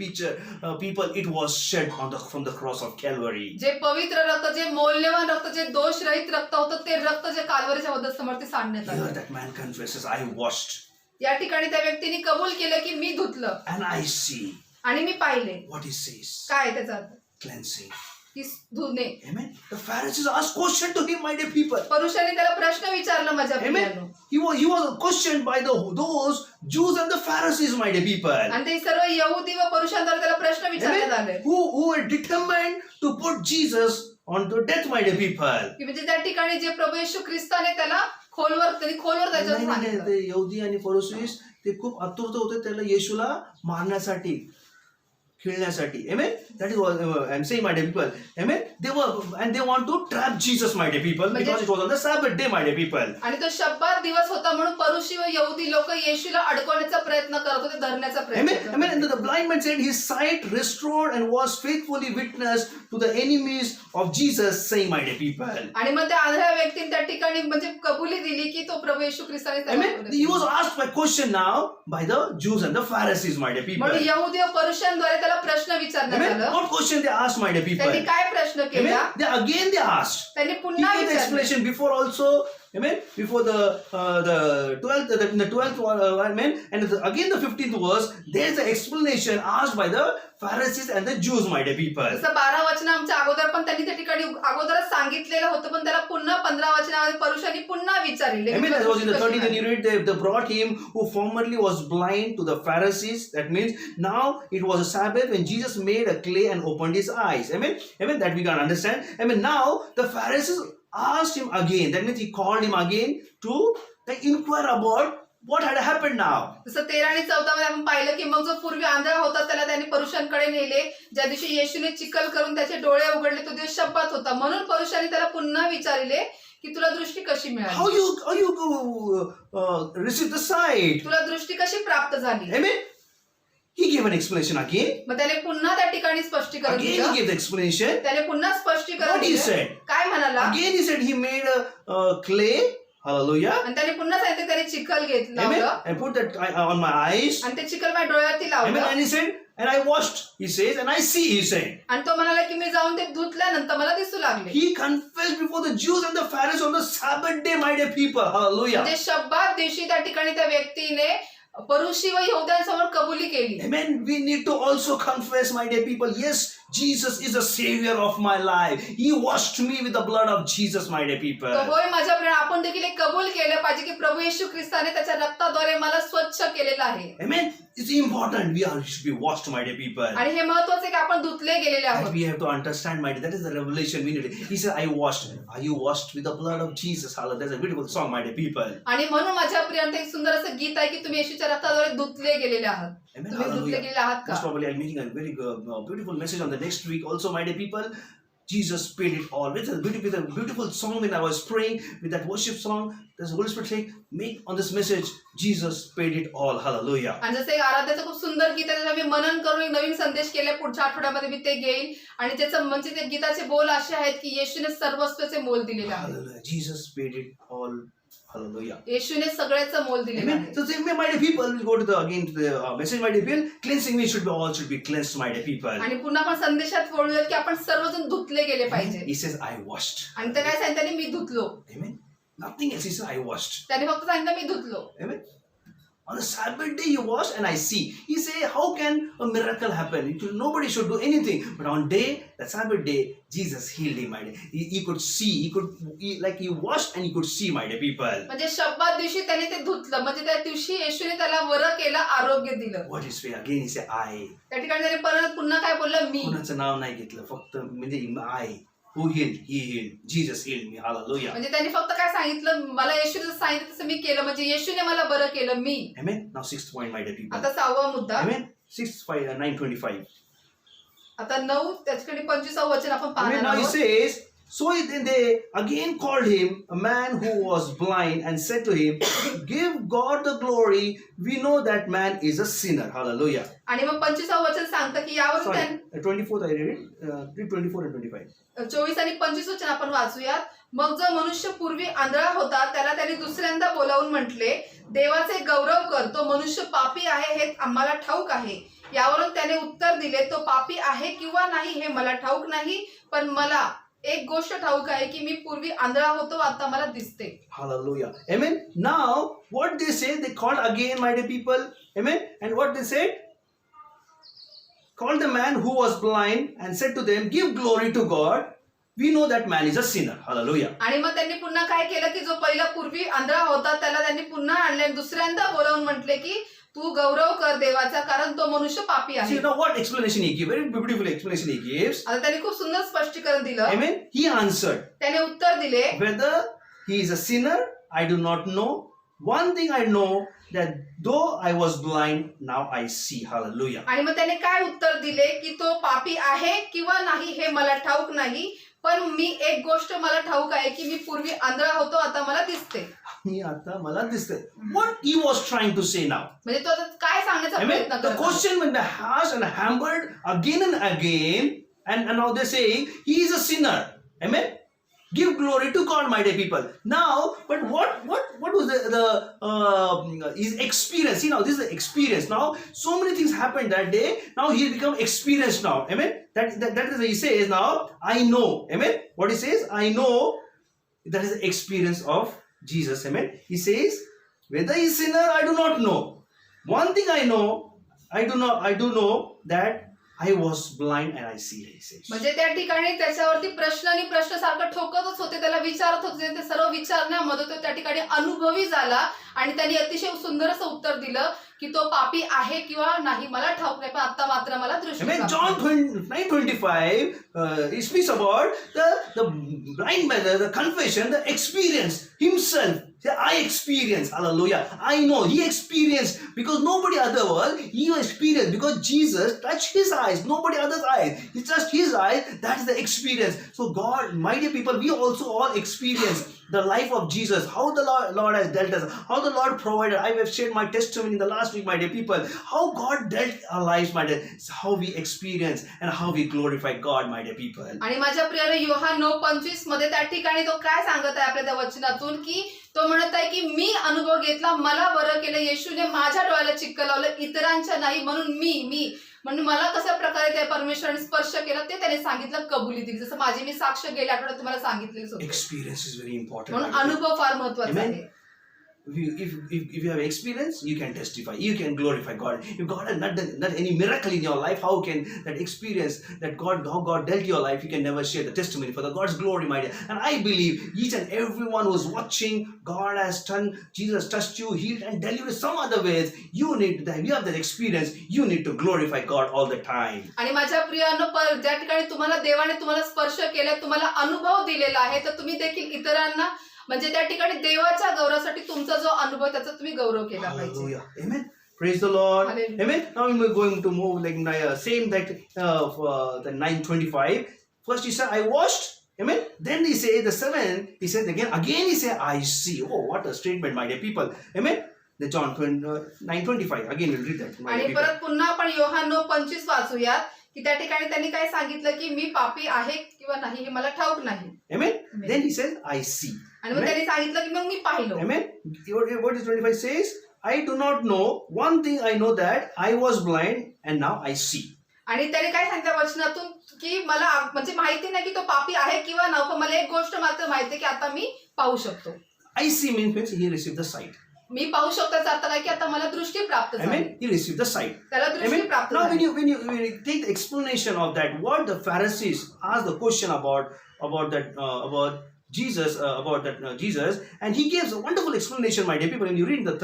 people, it was shed from the cross of Calvary. जे पवित्र रक्त, जे मौल्यवान रक्त, जे दोषरहित रक्त होतं, ते रक्त जे कालवरीच्या वधस्तंभावरती सांडण्यात Here आलं. that man confesses, I washed या ठिकाणी त्या व्यक्तीने कबूल केलं की मी धुतलं and I see आणि मी पाहिले. what he says. काय त्याचा अर्थ? Cleansing. की धुणे. Amen. The Pharisees asked question to him, my dear people. पुरुषाने त्याला प्रश्न विचारला. माझ्या Amen. प्रियानो, He was questioned by those Jews and the Pharisees, my dear people. आणि ते सर्व यहुदी व पुरुषांद्वारे त्याला प्रश्न विचारण्यात आले. Amen. Who were determined to put Jesus on to death, my dear people. की म्हणजे त्या ठिकाणी जे प्रभू येशू ख्रिस्ताने त्याला खोलवर त्याच्यावर सांगितलं. ते यहुदी आणि फरिसीस ते खूप आतुरता होते त्याला येशूला मारण्यासाठी, खेळण्यासाठी. Amen. That is what I'm saying, my dear people. Amen. They want to trap Jesus, my dear people, because it was on the Sabbath day, my dear people. आणि तो शब्बात दिवस होता म्हणून परुषी व यहुदी लोक येशूला अडकवण्याचा प्रयत्न करत होते, धरण्याचा प्रयत्न Amen. करत Amen. होते. And the blind man said his sight restored and was faithfully witness to the enemies of Jesus, saying, my dear people. आणि मग त्या आंधळ्या व्यक्तीने त्या ठिकाणी म्हणजे कबुली दिली की तो प्रभू येशू ख्रिस्ताने त्याला Amen. दाखवलं. He was asked by question now by the Jews and the Pharisees, my dear people. म्हणून यहुदी व परुषांद्वारे त्याला प्रश्न विचारण्यात Amen. आलं. What question they asked, my dear people? त्यांनी काय प्रश्न केला? Amen. They asked. त्यांनी He पुन्हा gave the विचारलं. explanation before also. Amen. Before the 12th one, amen. And again the 15th verse, there is the explanation asked by the Pharisees and the Jews, my dear people. जसं 12 वचन आमच्या अगोदर पण त्यांनी त्या ठिकाणी अगोदरच सांगितलेलं होतं, पण त्याला पुन्हा 15 वचनामध्ये परुषांनी पुन्हा विचारले. Amen. That was in the 30th, when you read, they brought him who formerly was blind to the Pharisees. That means now it was a Sabbath when Jesus made a clay and opened his eyes. Amen. Amen. That we can understand. Amen. Now the Pharisees asked him again. That means he called him again to inquire about what had happened now. जसं 13 आणि 14 मध्ये आपण पाहिलं की मग जो पूर्वी आंधळा होता त्याला त्यांनी परुषांकडे नेले. ज्या दिवशी येशूने चिखल करून त्याचे डोळे उघडले तो दिवस शब्बात होता, म्हणून परुषांनी त्याला पुन्हा विचारले की तुला दृष्टी कशी मिळाली, How you receive the sight? तुला दृष्टी कशी प्राप्त झाली. Amen. He gave an explanation again. मग त्याने पुन्हा त्या ठिकाणी स्पष्टीकरण Again he दिलं. gave the explanation. त्याने पुन्हा स्पष्टीकरण What he दिलं. said? काय म्हणाला? Again he said he made a clay. Hallelujah. आणि त्याने पुन्हा सांगितलं त्याने चिखल घेतलं Amen. लावलं And put that on my eyes. आणि ते चिखल माझ्या डोळ्यावरती Amen. लावलं And he said, and I washed, he says, and I see, he said. आणि तो म्हणाला की मी जाऊन ते धुतल्यानंतर मला दिसू लागले. He confessed before the Jews and the Pharisees on the Sabbath day, my dear people. Hallelujah. म्हणजे शब्बात दिवशी त्या ठिकाणी त्या व्यक्तीने परुषी व यहुद्यांसमोर कबुली केली. Amen. We need to also confess, my dear people. Yes, Jesus is the savior of my life. He washed me with the blood of Jesus, my dear people. तर होय माझ्या प्रिय, आपण देखील हे कबूल केलं पाहिजे की प्रभू येशू ख्रिस्ताने त्याच्या रक्ताद्वारे मला स्वच्छ केलेलं आहे. Amen. It's important. We should be washed, my dear people. आणि हे महत्वाचं आहे की आपण धुतले गेलेले That आहोत. we have to understand, my dear. That is the revelation we need. He said, I washed. Are you washed with the blood of Jesus? Hallelujah. That's a beautiful song, my dear people. आणि म्हणून माझ्या प्रियांत एक सुंदर असं गीत आहे की तुम्ही येशूच्या रक्ताद्वारे धुतले गेलेले आहात. Amen. तुम्ही धुतले गेलेले आहात Most का? probably I'm making a very beautiful message on the next week also, my dear people. Jesus paid it all. With a beautiful song when I was praying with that worship song, the Holy Spirit saying, make on this message, Jesus paid it all. Hallelujah. आणि जसं एक आराध्याचं खूप सुंदर गीत आहे, त्याचं मी मनन करून एक नवीन संदेश केलाय. पुढच्या आठवड्यामध्ये मी ते घेईन आणि त्याचं म्हणजे ते गीताचे बोल असे आहेत की येशूने सर्वस्वचे मोल दिलेले आहे. Hallelujah. Jesus paid it all. Hallelujah. येशूने सगळ्याचं मोल दिलेलं Amen. आहे. So, my dear people, we'll go to the message, my dear people. Cleansing me should be cleansed, my dear people. आणि पुन्हा आपण संदेशात बोलूयात की आपण सर्वजण धुतले गेले पाहिजे. He says, I washed. आणि ते काय सांगितलं, मी धुतलो. Amen. Nothing else. He said, I washed. त्याने फक्त सांगितलं मी धुतलो. Amen. On the Sabbath day you wash and I see. He say, how can a miracle happen? Nobody should do anything. But on the Sabbath day, Jesus healed him, my dear. He could see. Like he washed and he could see, my dear people. म्हणजे शब्दात दिवशी त्याने ते धुतलं, म्हणजे त्या दिवशी येशूने त्याला बरं केलं, आरोग्य दिलं. What is way? Again he say, I. त्या ठिकाणी त्याने परत पुन्हा काय बोललं, मी. कोणाचं नाव नाही घेतलं, फक्त म्हणजे I. Who healed? He healed. Jesus healed me. Hallelujah. म्हणजे त्यांनी फक्त काय सांगितलं, मला येशूने सांगितलं तसं मी केलं, म्हणजे येशूने मला बरं केलं, मी. Amen. Now 6th point, my dear people. आता 6वा मुद्दा. Amen. 9:25. आता 9 त्याच्याकडे 25व वचन आपण Amen. पाहणार Now he आहोत. says, so then they again called him a man who was blind and said to him, give God the glory. We know that man is a sinner. Hallelujah. आणि मग 25व वचन सांगतं की यावरून Sorry, त्याने 24th I read it. Read 24 and 25. 24 आणि 25 वचन आपण वाचूयात. मग जो मनुष्य पूर्वी आंधळा होता त्याला त्यांनी दुसऱ्यांदा बोलावून म्हटले, देवाचे गौरव कर, तो मनुष्य पापी आहे हे आम्हाला ठाऊक आहे. यावरून त्याने उत्तर दिले, तो पापी आहे किंवा नाही हे मला ठाऊक नाही, पण मला एक गोष्ट ठाऊक आहे की मी पूर्वी आंधळा होतो, आता मला दिसते. Hallelujah. Amen. Now, what they say, they called again, my dear people. Amen. And what they said? Called the man who was blind and said to them, give glory to God. We know that man is a sinner. Hallelujah. आणि मग त्यांनी पुन्हा काय केलं की जो पहिला पूर्वी आंधळा होता त्याला त्यांनी पुन्हा आणले आणि दुसऱ्यांदा बोलावून म्हटले की तू गौरव कर देवाचा, कारण तो मनुष्य पापी See, आहे. now what explanation he gives? Very beautiful explanation he gives. आता त्यांनी खूप सुंदर स्पष्टीकरण दिलं. Amen. He answered, त्याने उत्तर दिले, whether he is a sinner, I do not know. One thing I know, that though I was blind, now I see. Hallelujah. आणि मग त्याने काय उत्तर दिले की तो पापी आहे किंवा नाही हे मला ठाऊक नाही, पण मी एक गोष्ट मला ठाऊक आहे की मी पूर्वी आंधळा होतो, आता मला दिसते. मी आता मला दिसतंय. What he was trying to say now? म्हणजे तो आता काय सांगण्याचा Amen. प्रयत्न The करतो. question when they asked and hammered again and again, and now they're saying he is a sinner. Amen. Give glory to God, my dear people. Now, but what was his experience? See, now this is the experience. Now, so many things happened that day. Now he become experienced now. Amen. That is what he says now. I know. Amen. What he says, I know. That is the experience of Jesus. Amen. He says, whether he is sinner, I do not know. One thing I know, I do know that I was blind and I see. He says. म्हणजे त्या ठिकाणी त्याच्यावरती प्रश्न आणि प्रश्न सारखं ठोकतच होते, त्याला विचारत होते. ते सर्व विचारण्यामध्ये तो त्या ठिकाणी अनुभवी झाला आणि त्यांनी अतिशय सुंदर असं उत्तर दिलं की तो पापी आहे किंवा नाही मला ठाऊक नाही, पण आता मात्र मला दृष्टी Amen. प्राप्त John झाली. 9:25 he speaks about the blind man, the confession, the experience himself. Say, I experience. Hallelujah. I know he experienced because nobody other was. He experienced because Jesus touched his eyes. Nobody other's eyes. He touched his eyes. That is the experience. So God, my dear people, we also all experience the life of Jesus. How the Lord has dealt us. How the Lord provided. I have shared my testimony in the last week, my dear people. How God dealt our lives, my dear. It's how we experience and how we glorify God, my dear people. आणि माझ्या प्रियाने योहान 9:25 मध्ये त्या ठिकाणी तो काय सांगत आहे आपल्या त्या वचनातून की तो म्हणत आहे की मी अनुभव घेतला, मला बरं केलं, येशूने माझ्या डोळ्याला चिक्क लावलं, इतरांच्या नाही, म्हणून मी म्हणून मला कशा प्रकारे त्या परमेश्वराने स्पर्श केला ते त्याने सांगितलं, कबुली दिली. जसं माझी मी साक्ष गेल्या आठवड्यात तुम्हाला सांगितलेच होते. Experience is very important. म्हणून अनुभव फार महत्वाचा Amen. आहे. If you have experience, you can testify. You can glorify God. If God has not done any miracle in your life, how can that experience that how God dealt your life, you can never share the testimony for the God's glory, my dear. And I believe each and everyone who is watching, God has done, Jesus touched you, healed and delivered some other ways. You have that experience. You need to glorify God all the time. आणि माझ्या प्रियानो, ज्या ठिकाणी तुम्हाला देवाने तुम्हाला स्पर्श केला, तुम्हाला अनुभव दिलेला आहे, तर तुम्ही देखील इतरांना म्हणजे त्या ठिकाणी देवाच्या गौरवासाठी तुमचा जो अनुभव त्याचा तुम्ही गौरव केला पाहिजे. Hallelujah. Amen. Praise the Lord. Hallelujah. Amen. Now we're going to move like same that the 9:25. First he said, I washed. Amen. Then he said the 7. He said again he said, I see. Oh, what a statement, my dear people. Amen. The John 9:25. Again we'll read that. My आणि dear people. परत पुन्हा आपण योहान 9:25 वाचूयात की त्या ठिकाणी त्यांनी काय सांगितलं की मी पापी आहे किंवा नाही हे मला ठाऊक नाही. Amen. Then he said, I see. आणि मग त्यांनी सांगितलं की मग मी पाहिलं. Amen. What is 25 says? I do not know. One thing I know that I was blind and now I see. आणि त्याने काय सांगितलं वचनातून की मला म्हणजे माहिती नाही की तो पापी आहे किंवा नाही, पण मला एक गोष्ट मात्र माहिती आहे की आता मी पाहू शकतो. I see means he received the sight. मी पाहू शकतो त्याचा अर्थ काय की आता मला दृष्टी प्राप्त झाली. Amen. He received the sight. त्याला दृष्टी Amen. प्राप्त Now झाली. when you take the explanation of that, what the Pharisees asked the question about Jesus, Jesus, and he gives a wonderful explanation, my dear people. When you read the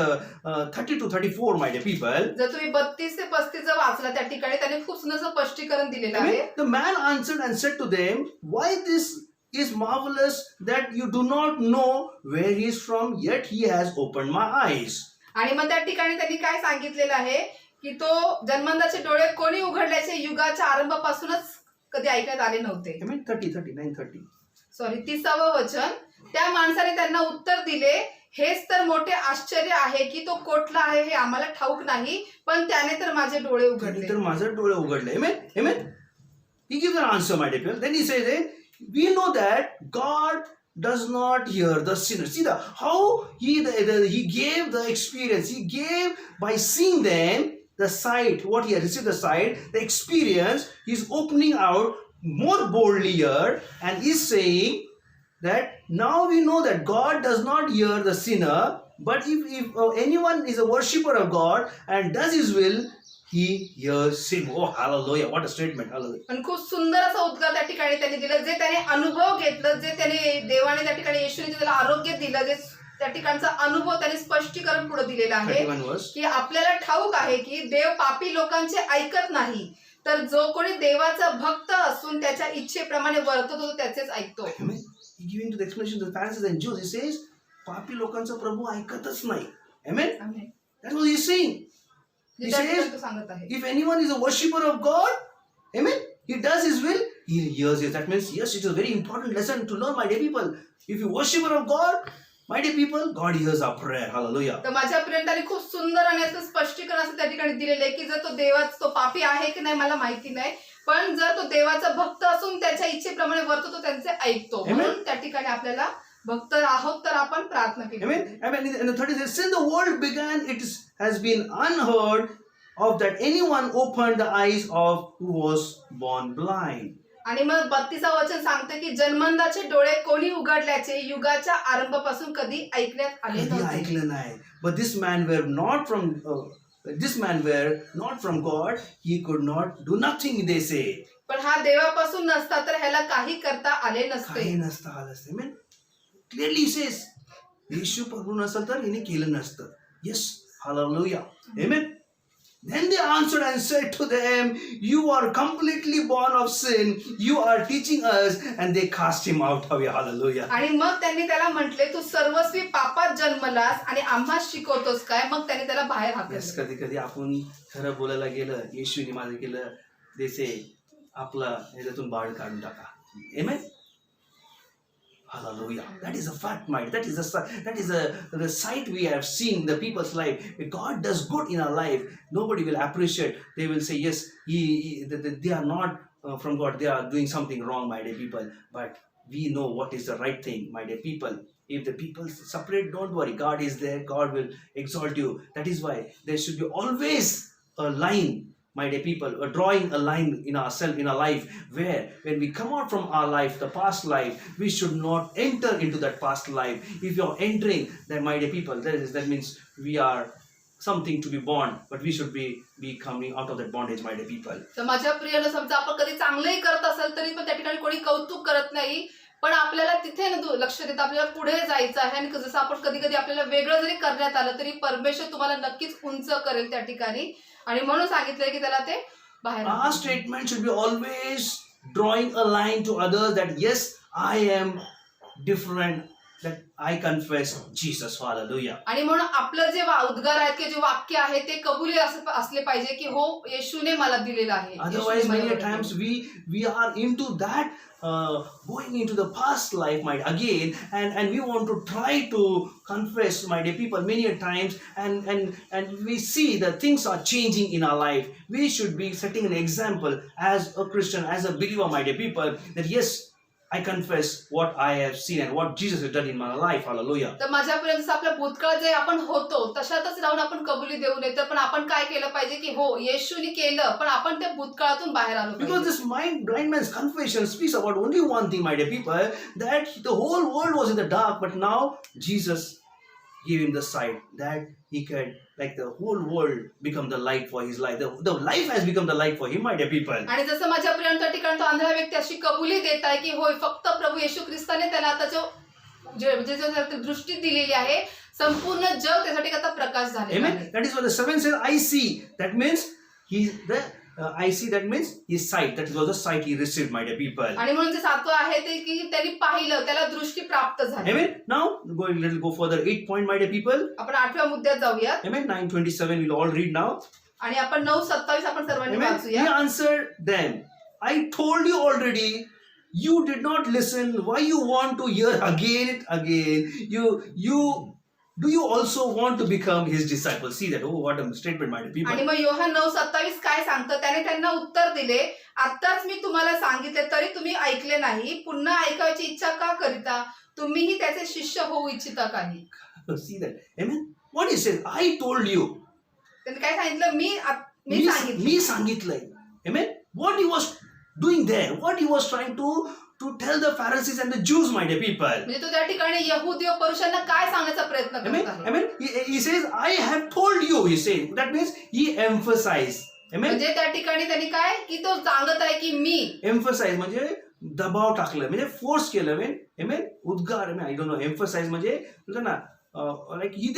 30 to 34, my dear people, जर तुम्ही 32 ते 35 जर वाचला त्या ठिकाणी त्याने खूप सुंदर स्पष्टीकरण दिलेलं आहे. Amen. The man answered and said to them, "Why this is marvelous that you do not know where he is from, yet he has opened my eyes." आणि मग त्या ठिकाणी त्यांनी काय सांगितलेलं आहे की तो जन्मंदाचे डोळे कोणी उघडल्याचे युगाच्या आरंभापासूनच कधी ऐकण्यात आले नव्हते. Amen. 30. सॉरी 30वे वचन. त्या माणसाने त्यांना उत्तर दिले, हेच तर मोठे आश्चर्य आहे की तो कोठला आहे हे आम्हाला ठाऊक नाही, पण त्याने तर माझे डोळे उघडले. तर माझे डोळे उघडले. Amen. Amen. He gives an answer, my dear people. Then he says, we know that God does not hear the sinner. See how he gave the experience. He gave by seeing them the sight, what he had received the sight, the experience. He's opening out more boldly here and is saying that now we know that God does not hear the sinner, but if anyone is a worshipper of God and does his will, he hears him. Oh, hallelujah. What a statement. Hallelujah. पण खूप सुंदर असा उद्गार त्या ठिकाणी त्यांनी दिलं, जे त्याने अनुभव घेतलं, जे त्याने देवाने त्या ठिकाणी येशूने त्याला आरोग्य दिलं, जे त्या ठिकाणचा अनुभव त्याने स्पष्टीकरण पुढे दिलेला आहे 31 verse. की आपल्याला ठाऊक आहे की देव पापी लोकांचे ऐकत नाही, तर जो कोणी देवाचा भक्त असून त्याच्या इच्छेप्रमाणे वर्ततो तो त्याचेच ऐकतो. Amen. He giving to the explanation to the Pharisees and Jews. He says, पापी लोकांचा प्रभू ऐकतच नाही. Amen. That's what he's saying. जे He त्या ठिकाणी says, तो सांगत आहे. if anyone is a worshipper of God, amen, he does his will, he hears it. That means, yes, it is a very important lesson to learn, my dear people. If you're a worshipper of God, my dear people, God hears our prayer. Hallelujah. तर माझ्या प्रियंटाने खूप सुंदर आणि असं स्पष्टीकरण असं त्या ठिकाणी दिलेलं आहे की जर तो देवाचा तो पापी आहे की नाही मला माहिती नाही, पण जर तो देवाचा भक्त असून त्याच्या इच्छेप्रमाणे वर्ततो त्यांचे ऐकतो. म्हणून त्या ठिकाणी आपल्याला भक्त आहोत तर आपण प्रार्थना केली. Amen. And the 30 says, since the world began, it has been unheard of that anyone opened the eyes of who was born blind. आणि मग 32 वचन सांगते की जन्मंदाचे डोळे कोणी उघडल्याचे युगाच्या आरंभापासून कधी ऐकण्यात आले कधी नव्हते. ऐकलं नाही. But this man were not from God. He could not do nothing, they say. पण हा देवापासून नसता तर ह्याला काही करता आले नसते. काही नसतं आलं असतं. Amen. Clearly says, येशू प्रभू नसेल तर हिने केलं नसतं. Yes, hallelujah. Amen. Then they answered and said to them, you are completely born of sin. You are teaching us, and they cast him out away. Hallelujah. आणि मग त्यांनी त्याला म्हटले, तू सर्वस्वी पापात जन्मलास आणि आम्हा शिकवतोस काय? मग त्यांनी त्याला बाहेर हाकलले. कधी कधी आपण खरं बोलायला गेलं, येशूने माझं केलं, देसे आपला ह्याच्यातून बाळ काढून टाका. Amen. Hallelujah. That is a fact, my. That is the sight we have seen in the people's life. If God does good in our life, nobody will appreciate. They will say, yes, they are not from God. They are doing something wrong, my dear people. But we know what is the right thing, my dear people. If the people separate, don't worry. God is there. God will exalt you. That is why there should be always a line, my dear people, drawing a line in ourselves, in our life, where when we come out from our life, the past life, we should not enter into that past life. If you're entering, then my dear people, that means we are something to be born, but we should be coming out of that bondage, my dear people. तर माझ्या प्रियाला समजा आपण कधी चांगलंही करत असेल तरी पण त्या ठिकाणी कोणी कौतुक करत नाही, पण आपल्याला तिथे लक्ष देत आपल्याला पुढे जायचं आहे. आणि जसं आपण कधी कधी आपल्याला वेगळं जरी करण्यात आलं तरी परमेश्वर तुम्हाला नक्कीच उंच करेल त्या ठिकाणी. आणि म्हणून सांगितलंय की त्याला ते बाहेर. Our statement should be always drawing a line to others that yes, I am different, that I confess Jesus. Hallelujah. आणि म्हणून आपलं जे उद्गार आहेत की जे वाक्य आहे ते कबुली असले पाहिजे की हो येशूने मला दिलेलं आहे. Otherwise, many times we are into that going into the past life, again, and we want to try to confess, my dear people, many a times, and we see that things are changing in our life. We should be setting an example as a Christian, as a believer, my dear people, that yes, I confess what I have seen and what Jesus has done in my life. Hallelujah. तर माझ्यापर्यंत जसं आपल्या भूतकाळात जे आपण होतो तशातच राहून आपण कबुली देऊ नये, तर पण आपण काय केलं पाहिजे की हो येशूने केलं, पण आपण त्या भूतकाळातून बाहेर आलो Because पाहिजे. this blind man's confession speaks about only one thing, my dear people, that the whole world was in the dark, but now Jesus gave him the sight that he can, like the whole world become the light for his life. The life has become the light for him, my dear people. आणि जसं माझ्या प्रियांच्या ठिकाणी तो आंधळा व्यक्ती अशी कबुली देत आहे की होय फक्त प्रभू येशू ख्रिस्ताने त्याला आता जो दृष्टी दिलेली आहे, संपूर्ण जग त्यासाठी आता प्रकाश झालेला Amen. आहे. That is what the seventh says, I see. That means I see, that means his sight. That was the sight he received, my dear people. आणि म्हणून जे सातवं आहे ते की त्यांनी पाहिलं, त्याला दृष्टी प्राप्त झाली. Amen. Now, go further. 8 point, my dear people. आपण 8व्या मुद्द्यात जाऊयात. Amen. 9:27, we'll all read now. आणि आपण 9:27 आपण सर्वांनी Amen. He वाचूया. answered them, I told you already, you did not listen. Why you want to hear again? Do you also want to become his disciples? See that? Oh, what a statement, my dear people. आणि मग योहान 9:27 काय सांगतं, त्याने त्यांना उत्तर दिले, आत्ताच मी तुम्हाला सांगितले तरी तुम्ही ऐकले नाही, पुन्हा ऐकायची इच्छा का करिता? तुम्हीही त्याचे शिष्य होऊ इच्छिता काही? See that? Amen. What he says, I told you. त्यांनी काय सांगितलं, मी सांगितलं. मी सांगितलंय. Amen. What he was doing there, what he was trying to tell the Pharisees and the Jews, my dear people. म्हणजे तो त्या ठिकाणी यहुदी व पुरुषांना काय सांगण्याचा प्रयत्न Amen. करत आहे? Amen. He says, I have told you. He says, that means he emphasized. Amen. म्हणजे त्या ठिकाणी त्यांनी काय की तो सांगत आहे की मी. Emphasize म्हणजे दबाव टाकलं, म्हणजे फोर्स केलं. Amen. उद्गार. I don't know. Emphasize म्हणजे तुझं ना like he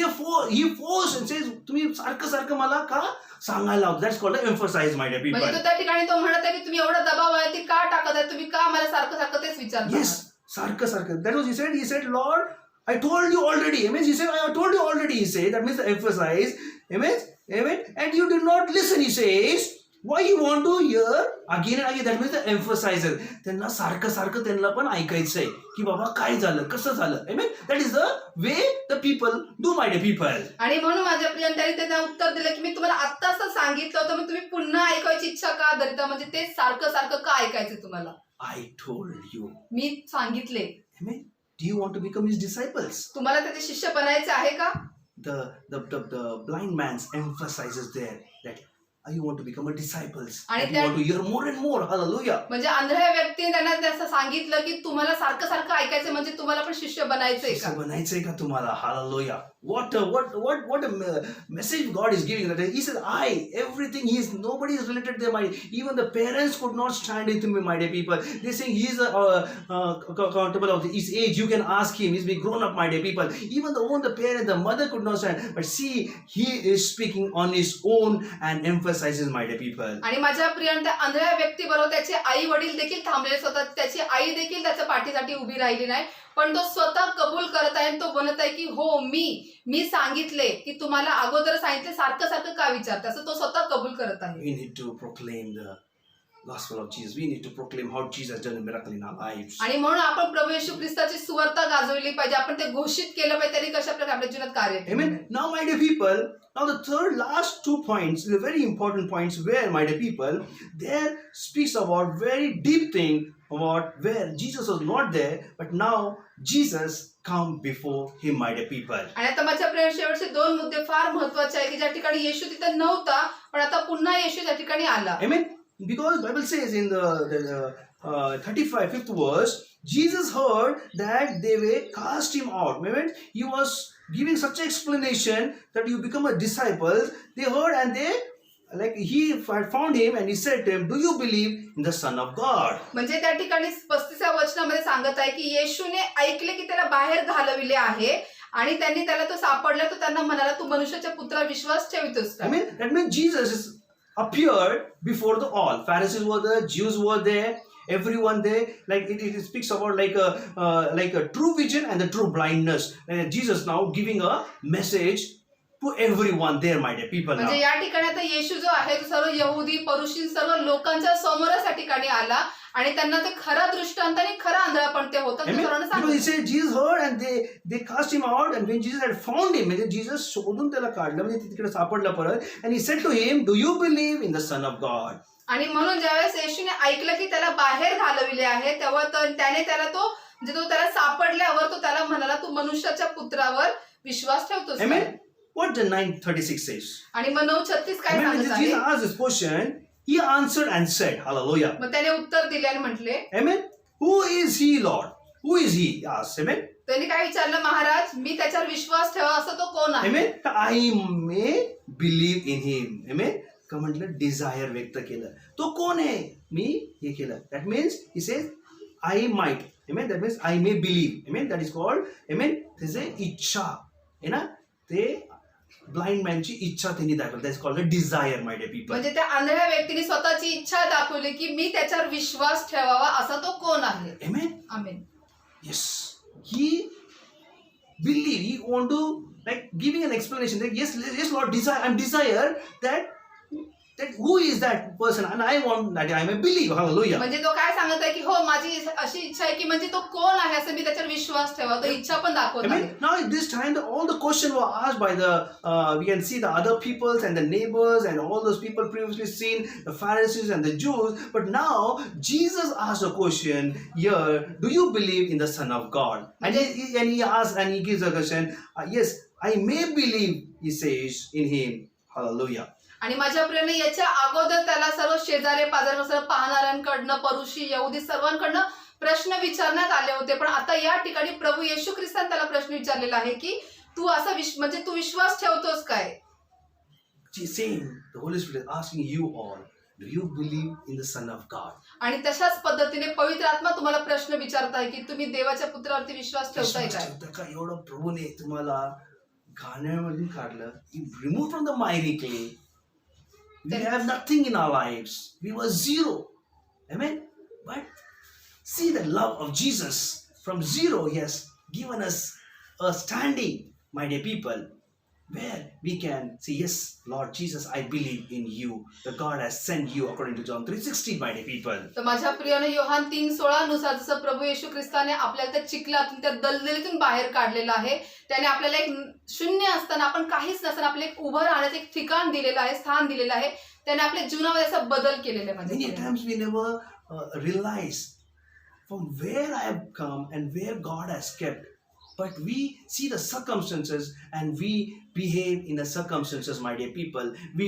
forced and says, तुम्ही सारखं मला का सांगायला लावता? That's called emphasize, my dear people. म्हणजे तो त्या ठिकाणी तो म्हणत आहे की तुम्ही एवढा दबाव आहे ते का टाकत आहे, तुम्ही का मला सारखं तेच विचारता? Yes, सारखं. That was he said, Lord, I told you already. Amen. He said, I told you already. He said, that means the emphasize. Amen. And you did not listen. He says, why you want to hear again and again? That means the emphasizes. त्यांना सारखं त्यांना पण ऐकायचंय की बाबा काय झालं, कसं झालं. Amen. That is the way the people do, my dear people. आणि म्हणून माझ्या प्रियांनी त्यांना उत्तर दिलं की मी तुम्हाला आत्ताच सांगितलं होतं, मग तुम्ही पुन्हा ऐकायची इच्छा का धरता? म्हणजे ते सारखं का ऐकायचं तुम्हाला? I told you. मी सांगितले. Amen. Do you want to become his disciples? तुम्हाला त्याचे शिष्य बनायचे आहे का? The blind man emphasizes there that you want to become a disciples. आणि You want to hear more and more. Hallelujah. म्हणजे आंधळ्या व्यक्तीने त्यांना असं सांगितलं की तुम्हाला सारखं ऐकायचं, म्हणजे तुम्हाला पण शिष्य बनायचंय का? बनायचंय का तुम्हाला? Hallelujah. What a message God is giving. That he said, everything nobody is related to them. Even the parents could not stand with him, my dear people. They saying he is accountable of his age. You can ask him. He's been grown up, my dear people. Even the parent, the mother could not stand. But see, he is speaking on his own and emphasizes, my dear people. आणि माझ्या प्रियांच्या आंधळ्या व्यक्ती बरोबर त्याचे आई वडील देखील थांबलेले, स्वतः त्याची आई देखील त्याच्या पाठीसाठी उभी राहिली नाही, पण तो स्वतः कबूल करत आहे आणि तो बनत आहे की हो मी सांगितले की तुम्हाला अगोदर सांगितले, सारखं का विचारते, असं तो स्वतः कबूल करत आहे. We need to proclaim the gospel of Jesus. We need to proclaim how Jesus done a miracle in our lives. आणि म्हणून आपण प्रभू येशू ख्रिस्ताची सुवार्ता गाजवली पाहिजे, आपण ते घोषित केलं पाहिजे, त्यांनी कशा प्रकारे आपल्या जीवनात कार्य केलं. Amen. Now, my dear people, now the last 2 points, the very important points where, my dear people, there speaks about very deep thing about where Jesus was not there, but now Jesus come before him, my dear people. आणि आता माझ्या प्रिय शेवटचे 2 मुद्दे फार महत्त्वाचे आहे की ज्या ठिकाणी येशू तिथे नव्हता, पण आता पुन्हा येशू त्या ठिकाणी आला. Amen. Because the Bible says in the 35th verse, Jesus heard that they were cast him out. Amen. He was giving such an explanation that you become a disciple. They heard and he found him and he said to him, do you believe in the Son of God? म्हणजे त्या ठिकाणी 35व्या वचनामध्ये सांगत आहे की येशूने ऐकले की त्याला बाहेर घालविले आहे आणि त्यांनी त्याला तो सापडला, तो त्यांना म्हणाला, तू मनुष्याच्या पुत्रावर विश्वास ठेवितोस का? I mean, that means Jesus appeared before the all. Pharisees were there, Jews were there, everyone there. Like it speaks about like a true vision and the true blindness. And Jesus now giving a message to everyone there, my dear people. म्हणजे या ठिकाणी आता येशू जो आहे तो सर्व यहुदी परुषी सर्व लोकांच्या समोरच या ठिकाणी आला आणि त्यांना ते खरा दृष्टांत आणि खरा आंधळापण ते होतं, ते सर्वांना Because he सांगितलं. said Jesus heard and they cast him out, and when Jesus had found him, म्हणजे Jesus शोधून त्याला काढलं, म्हणजे तिकडे सापडला परत, and he said to him, do you believe in the Son of God? आणि म्हणून ज्यावेळेस येशूने ऐकलं की त्याला बाहेर घालविले आहे, तेव्हा त्याने त्याला तो म्हणजे तो त्याला सापडल्यावर तो त्याला म्हणाला, तू मनुष्याच्या पुत्रावर विश्वास ठेवतोस काय? Amen. What the 9:36 says? आणि मग 9:36 काय Amen. सांगत Jesus आहे? asked this question. He answered and said, Hallelujah. मग त्याने उत्तर दिले आणि म्हटले, Amen. Who is he, Lord? Who is he? He asked. Amen. त्यांनी काय विचारलं, महाराज मी त्याच्यावर विश्वास ठेवा असं तो कोण आहे? Amen. I may believe in him. Amen. का म्हटलं डिझायर व्यक्त केलं. तो कोण आहे? मी हे केलं. That means he says, I might. Amen. That means I may believe. Amen. That is called. Amen. This is इच्छा. आहे ना? ते ब्लाइंड मॅनची इच्छा त्यांनी दाखवली. That is called a desire, my dear people. म्हणजे त्या आंधळ्या व्यक्तीने स्वतःची इच्छा दाखवली की मी त्याच्यावर विश्वास ठेवावा असा तो कोण आहे? Amen. Amen. Yes. He believe. He want to like giving an explanation that yes, Lord, desire that who is that person, and I want that I may believe. Hallelujah. म्हणजे तो काय सांगत आहे की हो माझी अशी इच्छा आहे की म्हणजे तो कोण आहे असं मी त्याच्यावर विश्वास ठेवा. तो इच्छा पण दाखवत Amen. आहे. Now at this time, all the questions were asked by the we can see the other peoples and the neighbors and all those people previously seen, the Pharisees and the Jews. But now Jesus asked a question here: do you believe in the Son of God? And he asks and he gives a question. Yes, I may believe. He says in him. Hallelujah. आणि माझ्या प्रियाने याच्या अगोदर त्याला सर्व शेजारी पाजारी सर्व पाहणाऱ्यांकडनं परुषी यहुदी सर्वांकडनं प्रश्न विचारण्यात आले होते. पण आता या ठिकाणी प्रभू येशू ख्रिस्ताने त्याला प्रश्न विचारलेला आहे की तू असा म्हणजे तू विश्वास ठेवतोस काय? She's saying the Holy Spirit is asking you all, do you believe in the Son of God? आणि तशाच पद्धतीने पवित्र आत्मा तुम्हाला प्रश्न विचारत आहे की तुम्ही देवाच्या पुत्रावरती विश्वास ठेवताय काय? का एवढं प्रभूने तुम्हाला घाण्यामधून काढलं. Remove from the miry clay. We have nothing in our lives. We were zero. Amen. But see the love of Jesus. From zero, He has given us a standing, my dear people, where we can say, yes, Lord Jesus, I believe in you. The God has sent you according to John 3:16, my dear people. तर माझ्या प्रियाने योहान 3:16 नुसार जसं प्रभू येशू ख्रिस्ताने आपल्याला त्या चिखलातून त्या दलदलीतून बाहेर काढलेलं आहे, त्याने आपल्याला एक शून्य असताना आपण काहीच नसताना आपल्याला एक उभं राहण्याचं एक ठिकाण दिलेलं आहे, स्थान दिलेलं आहे. त्याने आपल्या जीवनामध्ये असा बदल केलेला आहे. Many times we never realize from where I have come and where God has kept. But we see the circumstances and we behave in the circumstances, my dear people. We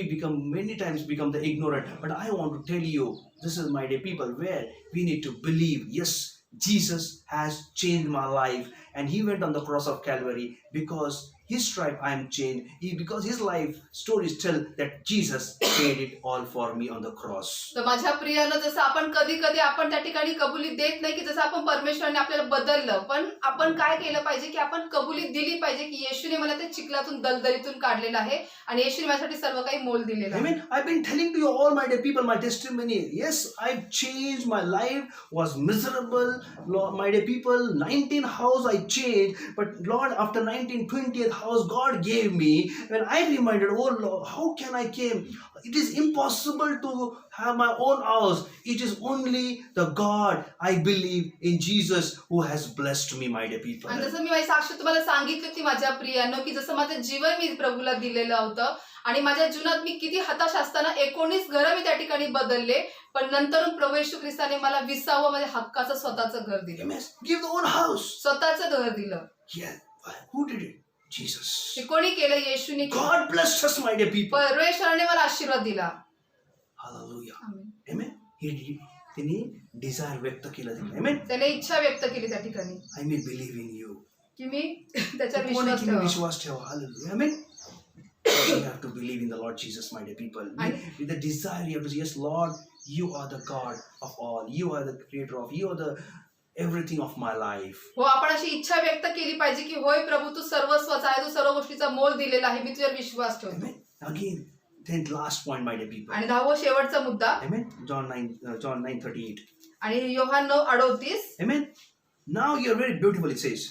many times become the ignorant. But I want to tell you, this is, my dear people, where we need to believe, yes, Jesus has changed my life. And He went on the cross of Calvary because His stripe I am changed. Because His life stories tell that Jesus paid it all for me on the cross. तर माझ्या प्रियानं जसं आपण कधी कधी आपण त्या ठिकाणी कबुली देत नाही की जसं आपण परमेश्वराने आपल्याला बदललं, पण आपण काय केलं पाहिजे की आपण कबुली दिली पाहिजे की येशूने मला त्या चिखलातून दलदलीतून काढलेलं आहे आणि येशूने माझ्यासाठी सर्व काही मोल दिलेलं आहे. Amen. I've been telling to you all, my dear people, my testimony. Yes, I've changed. My life was miserable. Lord, my dear people, 19 house I changed. But Lord, after 19, 20th house God gave me, when I reminded, oh Lord, how can I came? It is impossible to have my own house. It is only the God I believe in Jesus who has blessed me, my dear people. आणि जसं मी माझी साक्ष तुम्हाला सांगितली होती माझ्या प्रियानं की जसं माझं जीवन मी प्रभूला दिलेलं होतं आणि माझ्या जीवनात मी किती हताश असताना 19 घरं मी त्या ठिकाणी बदलले, पण नंतर प्रभू येशू ख्रिस्ताने मला 20वा माझ्या हक्काचं स्वतःचं घर दिलं. Give the own house. स्वतःचं घर दिलं. Yeah. Who did it? Jesus. हे कोणी केलं? येशूने केलं. God blessed us, my dear people. परमेश्वराने मला आशीर्वाद दिला. Hallelujah. आमेन. Amen. त्यांनी डिझायर व्यक्त केलं. Amen. त्याने इच्छा व्यक्त केली त्या ठिकाणी I may believe in you. की मी त्याच्यावर कोणी विश्वास की मी ठेवावा. विश्वास ठेवा. Hallelujah. Amen. You have to believe in the Lord Jesus, my dear people. With the desire, you have to say, yes, Lord, you are the God of all. You are the creator of, you are the everything of my life. हो, आपण अशी इच्छा व्यक्त केली पाहिजे की होय प्रभू तू सर्वस्वच आहे, तू सर्व गोष्टीचा मोल दिलेला आहे, मी तुझ्यावर विश्वास ठेवतो. Amen. Again, then last point, my dear people. आणि 10वा शेवटचा मुद्दा Amen. John 9:38. आणि Yohan 9:38. Amen. Now you're very beautiful, it says.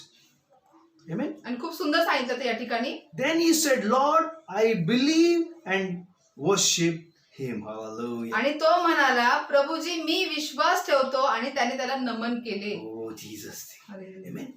Amen. आणि खूप सुंदर सांगितलं ते या ठिकाणी. Then he said, Lord, I believe and worship him. Hallelujah. आणि तो म्हणाला, प्रभूजी मी विश्वास ठेवतो, आणि त्याने त्याला नमन केले. Oh, Jesus. Hallelujah. Amen.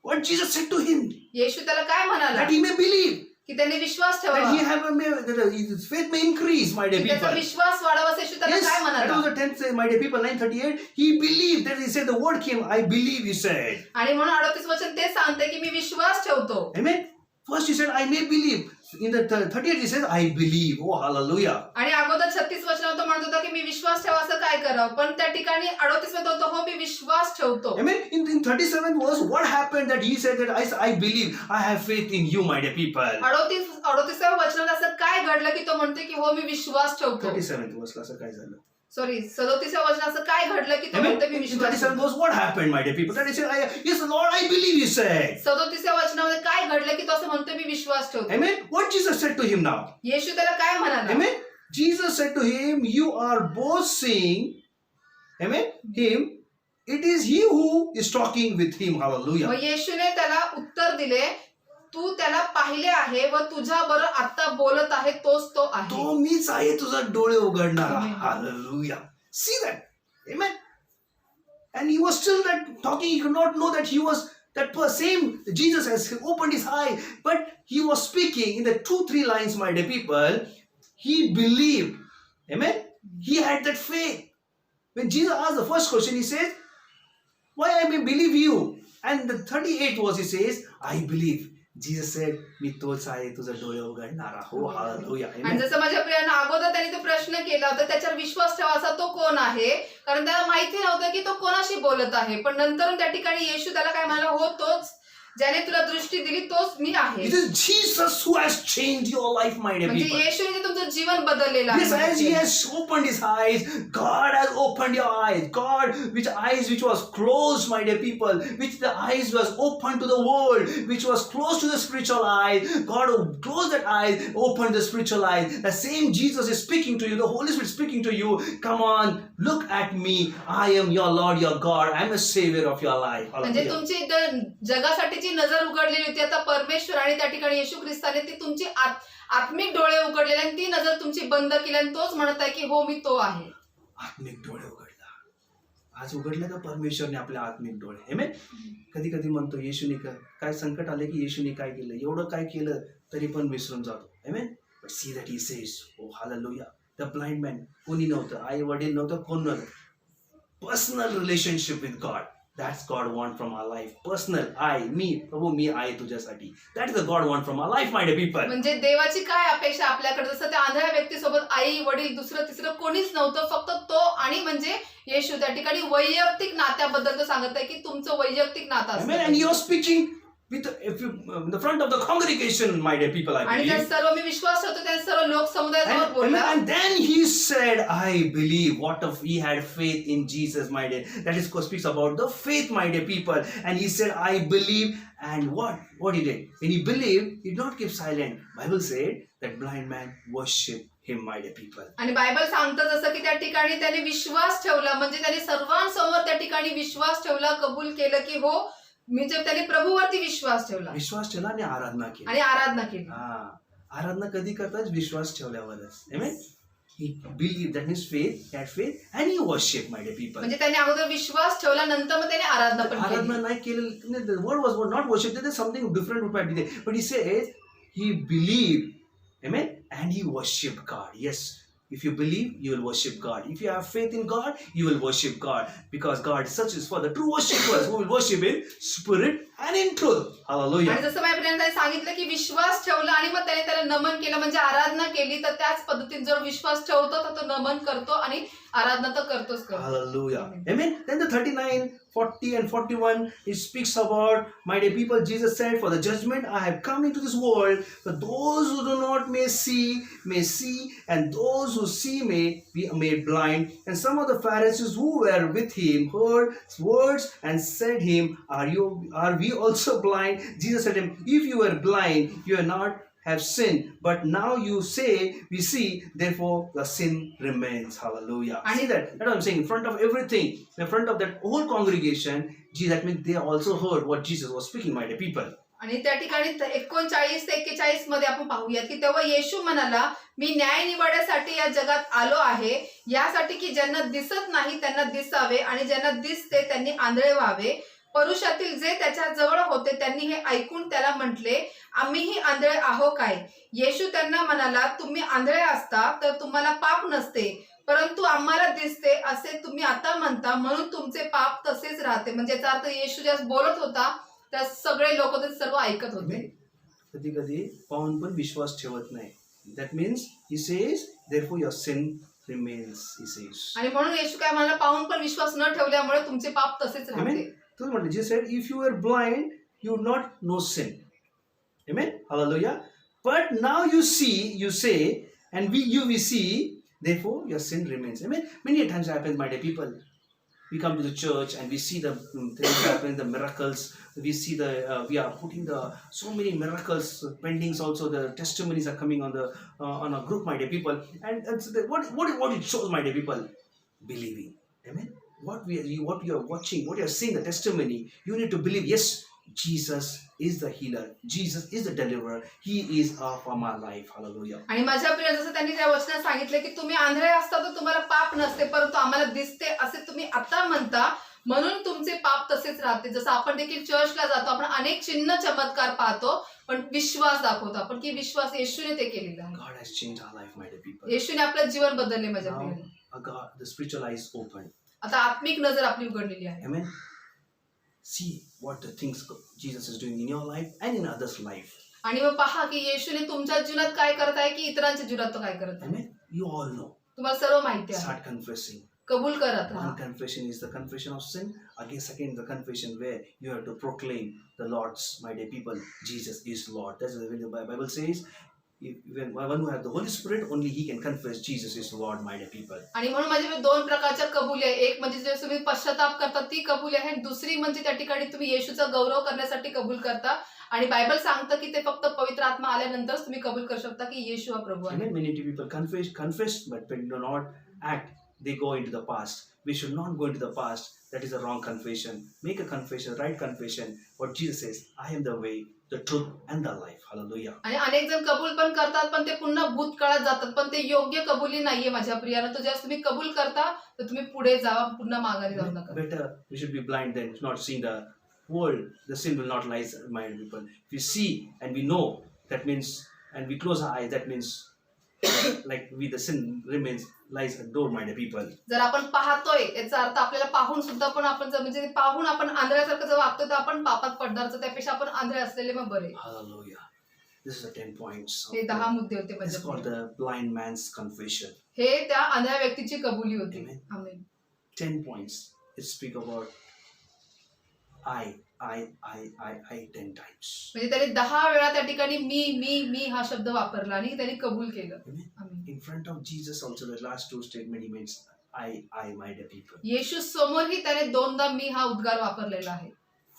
What Jesus said to him? येशू त्याला काय म्हणाला? That he may believe. की त्याने विश्वास that ठेवावा, he have that his faith may increase, my dear की त्याचा people. विश्वास वाढावा, असं येशू त्याला Yes, काय that म्हणाला. was the 10th, my dear people, 9:38. He believed that he said the word came, I believe, he said. आणि म्हणून 38 वचन ते सांगते की मी विश्वास ठेवतो. Amen. First he said, I may believe. In the 38 he says, I believe. Oh, hallelujah. आणि अगोदर 36 वचनात तो म्हणत होता की मी विश्वास ठेवा, असं काय करावं, पण त्या ठिकाणी 38 मध्ये होतो हो मी विश्वास ठेवतो. Amen. In 37th verse, what happened that he said that I believe, I have faith in you, my dear people. 38व्या वचनात असं काय घडलं की तो म्हणते की हो मी विश्वास ठेवतो. 37th verse ला असं काय झालं? सॉरी 37व्या वचनात असं काय घडलं की तो Amen. म्हणतो मी In Vishwas 37th verse, what happened, my dear people? That he said, yes, Lord, I believe, he said. 37व्या वचनामध्ये काय घडलं की तो असं म्हणतो मी विश्वास ठेवतो. Amen. What Jesus said to him now? येशू त्याला काय म्हणाला. Amen. Jesus said to him, you are both seeing, amen, him. It is he who is talking with him. Hallelujah. मग येशूने त्याला उत्तर दिले, तू त्याला पाहिले आहे व तुझ्या बरोबर आता बोलत आहे तोच तो आहे. तो मीच आहे तुझा डोळे उघडणारा. Amen. Hallelujah. See that? Amen. And he was still that talking. He could not know that he was that same Jesus has opened his eye, but he was speaking in the 2-3 lines, my dear people. He believed. Amen. He had that faith. When Jesus asked the first question, he says, why I may believe you? And the 38th verse he says, I believe. Jesus said, मी तोच आहे तुझा डोळे उघडणारा. हो, हालेलुया. आणि जसं माझ्या प्रियांना अगोदर त्यांनी तो प्रश्न केला होता त्याच्यावर विश्वास ठेवायचा तो कोण आहे, कारण त्याला माहिती नव्हतं की तो कोणाशी बोलत आहे, पण नंतर त्या ठिकाणी येशू त्याला काय म्हणाला, हो तोच ज्याने तुला दृष्टी दिली तोच मी आहे. It is Jesus who has changed your life, my dear म्हणजे people. येशूने तुमचं जीवन बदललेलं Yes, as he आहे. has opened his eyes, God has opened your eyes. God, eyes which was closed, my dear people, which the eyes was open to the world, which was closed to the spiritual eyes. God closed that eyes, opened the spiritual eyes. The same Jesus is speaking to you. The Holy Spirit speaking to you. Come on, look at me. I am your Lord, your God. I am a savior of your life. म्हणजे Hallelujah. तुमची जगासाठी जी नजर उघडलेली होती आता परमेश्वर आणि त्या ठिकाणी येशू ख्रिस्ताने ती तुमची आत्मिक डोळे उघडलेले आणि ती नजर तुमची बंद केली आणि तोच म्हणत आहे की हो मी तो आहे. आत्मिक डोळे उघडला. आज उघडले का परमेश्वरने आपल्या आत्मिक डोळे. Amen. कधी कधी म्हणतो येशूने काय संकट आले की येशूने काय केलं, एवढं काय केलं तरी पण विसरून जातो. Amen. But see that he says, oh hallelujah. The blind man, कोणी नव्हतं, आई वडील नव्हतं, कोण नव्हतं. Personal relationship with God. That's God want from our life. Personal, me, प्रभू मी आहे तुझ्यासाठी. That is the God want from our life, my dear people. म्हणजे देवाची काय अपेक्षा आपल्याकडे, जसं त्या आंधळ्या व्यक्तीसोबत आई वडील दुसरं तिसरं कोणीच नव्हतं, फक्त तो आणि म्हणजे येशू. त्या ठिकाणी वैयक्तिक नात्याबद्दल तो सांगत आहे की तुमचं वैयक्तिक नातं Amen. असतं. And you are speaking with in the front of the congregation, my dear people, I आणि believe. त्या सर्व मी विश्वास ठेवतो त्या सर्व लोक समुदायासमोर बोलला. And then he said, I believe. What if he had faith in Jesus, my dear? That is speaks about the faith, my dear people. And he said, I believe. And what he did? When he believed, he did not keep silent. Bible said that blind man worshiped him, my dear people. आणि बायबल सांगतं जसं की त्या ठिकाणी त्याने विश्वास ठेवला, म्हणजे त्याने सर्वांसमोर त्या ठिकाणी विश्वास ठेवला, कबूल केलं की हो म्हणजे त्याने प्रभूवरती विश्वास ठेवला विश्वास ठेवला आणि आराधना केली. आणि आराधना केली. आराधना कधी करतात? विश्वास ठेवल्यावरच. Amen. He believed, that means faith, he had faith, and he worshiped, my dear people. म्हणजे त्याने अगोदर विश्वास ठेवला, नंतर मग त्याने आराधना पण आराधना केली. नाही केली. The word was not worship. There is something different might be there. But he says he believed, amen, and he worshipped God. Yes, if you believe, you will worship God. If you have faith in God, you will worship God, because God searches for the true worshippers who will worship in spirit and in truth. Hallelujah. आणि जसं माझ्या प्रियांनी सांगितलं की विश्वास ठेवला आणि मग त्याने त्याला नमन केलं, म्हणजे आराधना केली. तर त्याच पद्धतीने जर विश्वास ठेवतो तर तो नमन करतो आणि आराधना तर करतोच करतो. Hallelujah. Amen. Then the 39, 40 and 41, it speaks about, my dear people, Jesus said, for the judgment I have come into this world, for those who do not may see, and those who see may be made blind. And some of the Pharisees who were with him heard words and said him, are we also blind? Jesus said to him, if you were blind, you are not have sinned, but now you say we see, therefore the sin remains. Hallelujah. See that? That's what I'm saying. In front of everything, in front of that whole congregation, Jesus, that means they also heard what Jesus was speaking, my dear people. आणि त्या ठिकाणी 39 ते 41 मध्ये आपण पाहूयात की तेव्हा येशू म्हणाला, मी न्याय निवाड्यासाठी या जगात आलो आहे, यासाठी की ज्यांना दिसत नाही त्यांना दिसावे आणि ज्यांना दिसते त्यांनी आंधळे व्हावे. परुषातील जे त्याच्या जवळ होते त्यांनी हे ऐकून त्याला म्हटले, आम्हीही आंधळे आहो काय? येशू त्यांना म्हणाला, तुम्ही आंधळे असता तर तुम्हाला पाप नसते, परंतु आम्हाला दिसते असे तुम्ही आता म्हणता, म्हणून तुमचे पाप तसेच राहते. म्हणजे याचा अर्थ येशू ज्या बोलत होता त्या सगळे लोक ते सर्व ऐकत होते. कधी कधी पाहून पण विश्वास ठेवत नाही. That means he says therefore your sin remains, he says. आणि म्हणून येशू काय म्हणाला, पाहून पण विश्वास न ठेवल्यामुळे तुमचे पाप तसेच राहते. तूच म्हटलं, जे said if you are blind you would not know sin. Amen. Hallelujah. But now you see, you say, and we see, therefore your sin remains. Amen. Many a times happens, my dear people. We come to the church and we see the things happening, the miracles. We see we are putting so many miracles pendings. Also, the testimonies are coming on a group, my dear people. And what it shows, my dear people, believing. Amen. What you are watching, what you are seeing, the testimony, you need to believe. Yes, Jesus is the healer. Jesus is the deliverer. He is from our life. Hallelujah. आणि माझ्या प्रिय, जसं त्यांनी त्या वचनात सांगितले की तुम्ही आंधळे असता तर तुम्हाला पाप नसते, परंतु आम्हाला दिसते असे तुम्ही आता म्हणता, म्हणून तुमचे पाप तसेच राहते. जसं आपण देखील चर्चला जातो, आपण अनेक चिन्ह चमत्कार पाहतो, पण विश्वास दाखवतो आपण की विश्वास येशूने ते केलेला आहे. God has changed our life, my dear people. येशूने आपलं जीवन बदलले माझ्या Now, प्रिय. the spiritual eyes open. आता आत्मिक नजर आपली उघडलेली आहे. Amen. See what the things Jesus is doing in your life and in others' life. आणि मग पहा की येशूने तुमच्या जीवनात काय करत आहे की इतरांच्या जीवनात तो काय करत आहे. Amen. You all know. तुम्हाला सर्व माहिती आहे. Start confessing. कबूल करत राहा. One confession is the confession of sin. Again, second, the confession where you have to proclaim the Lord's, my dear people, Jesus is Lord. That's what the Bible says. When one who has the Holy Spirit, only he can confess Jesus is Lord, my dear people. आणि म्हणून माझे दोन प्रकारच्या कबुली आहे. एक म्हणजे जे तुम्ही पश्चाताप करता ती कबुली आहे, आणि दुसरी म्हणजे त्या ठिकाणी तुम्ही येशूचा गौरव करण्यासाठी कबूल करता. आणि बायबल सांगतं की ते फक्त पवित्र आत्मा आल्यानंतरच तुम्ही कबूल करू शकता की येशू हा प्रभू आहे. Many people confess, but when do not act, they go into the past. We should not go into the past. That is a wrong confession. Make a confession, right confession. What Jesus says, I am the way, the truth, and the life. Hallelujah. आणि अनेक जण कबूल पण करतात, पण ते पुन्हा भूतकाळात जातात, पण ते योग्य कबुली नाहीये माझ्या प्रियानं. तर जेव्हा तुम्ही कबूल करता तर तुम्ही पुढे जावा, पुन्हा माघारी जाऊ नका. Better we should be blind than not seeing the world. The sin will not lie, my people. If we see and we know, that means, and we close our eyes, that means like the sin remains, lies at door, my dear people. जर आपण पाहतोय याचा अर्थ आपल्याला पाहून सुद्धा पण आपण म्हणजे पाहून आपण आंधळ्यासारखं जर वागतोय तर आपण पापात पडणार. तर त्यापेक्षा आपण आंधळे असलेले मग बरे. Hallelujah. This is the 10 points. हे 10 मुद्दे होते This is called माझ्या. the blind man's confession. हे त्या आंधळ्या व्यक्तीची कबुली होती. Amen. Amen. 10 points. It speak about I 10 times. म्हणजे त्याने 10 वेळा त्या ठिकाणी मी हा शब्द वापरला आणि त्याने कबूल केलं. Amen. Amen. In front of Jesus also, the last two statement he means I, my dear people. येशू समोरही त्याने 2दा मी हा उद्गार वापरलेला आहे.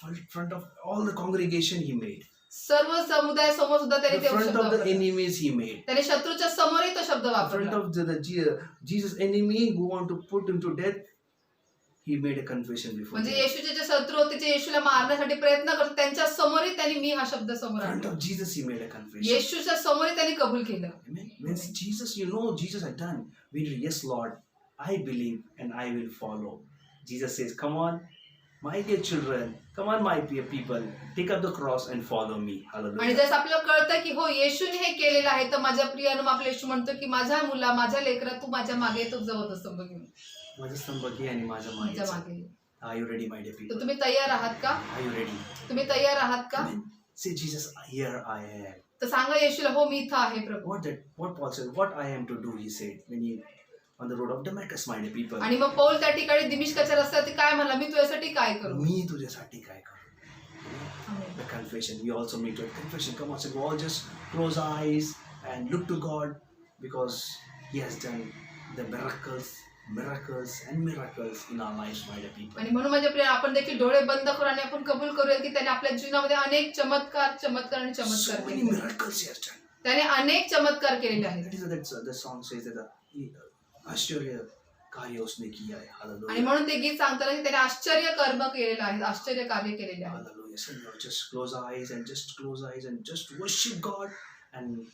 In front of all the congregation he made. सर्व समुदाय समोर सुद्धा त्याने In ते front शब्द of the वापरला. enemies he made. त्याने शत्रूच्या समोरही तो शब्द In front वापरला. of the Jesus enemy who want to put him to death, he made a confession before म्हणजे them. येशूचे जे शत्रू होते जे येशूला मारण्यासाठी प्रयत्न करत त्यांच्या समोरही त्यांनी मी हा शब्द समोर In front आणला. of Jesus he made a confession. येशूच्या समोरही त्यांनी कबूल केलं. Amen. When Jesus, Jesus had done. We did, yes, Lord, I believe and I will follow. Jesus says, come on, my dear children, come on, my dear people, take up the cross and follow me. आणि Hallelujah. जसं आपल्याला कळतं की हो येशूने हे केलेलं आहे, तर माझ्या प्रियानं आपलं येशू म्हणतो की माझ्या मुला, माझ्या लेकरा, तू माझ्या मागे येतो जवळ स्तंभ घेऊन. माझा स्तंभ घे आणि माझ्या मागे माझ्या चल. मागे ये. Are you ready, my dear तर people? तुम्ही तयार आहात का? Are you ready? तुम्ही तयार आहात का? Amen. Say, Jesus, here I am. तर सांगा येशूला, हो मी इथं आहे प्रभू. What Paul said, what I am to do, he said, when he on the road of Damascus, my dear people. आणि मग पौल त्या ठिकाणी दिमिश्काच्या रस्त्यात काय म्हणला, मी तुझ्यासाठी काय करू? मी तुझ्यासाठी काय करू? आमेन. The confession, we also make a confession. Come on, so we all just close our eyes and look to God because He has done the miracles in our lives, my dear people. आणि म्हणून माझ्या प्रिया आपण देखील डोळे बंद करू आणि आपण कबूल करूया की त्याने आपल्या जीवनामध्ये अनेक चमत्कार आणि So चमत्कार many केले. miracles He has done. त्याने अनेक चमत्कार केलेले आहेत. That is the song says that आश्चर्य कार्य उसने किया है. आणि Hallelujah. म्हणून ते गीत सांगताना की त्याने आश्चर्य कर्म केलेलं आहे, आश्चर्य कार्य केलेले आहे. Hallelujah. So now just close our eyes and just worship God and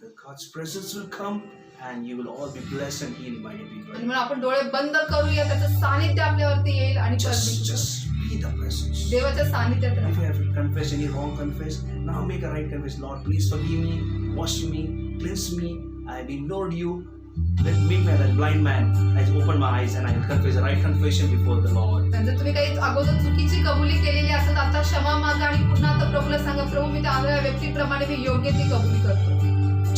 the God's presence will come and you will all be blessed and healed, my dear आणि people. म्हणून आपण डोळे बंद करूया, त्याचं सानिध्य आपल्यावरती येईल आणि Just be the presence. देवाच्या सानिध्यात If राहा. you have confessed any wrong confess, now make a right confess. Lord, please forgive me, wash me, cleanse me. I have ignored you. Let me make me as a blind man. I open my eyes and I will confess the right confession before the Lord. आणि जर तुम्ही काही अगोदर चुकीची कबुली केलेली असेल तर आता क्षमा मागा आणि पुन्हा आता प्रभूला सांगा, प्रभू मी त्या आंधळ्या व्यक्तीप्रमाणे मी योग्य ती कबुली करतो.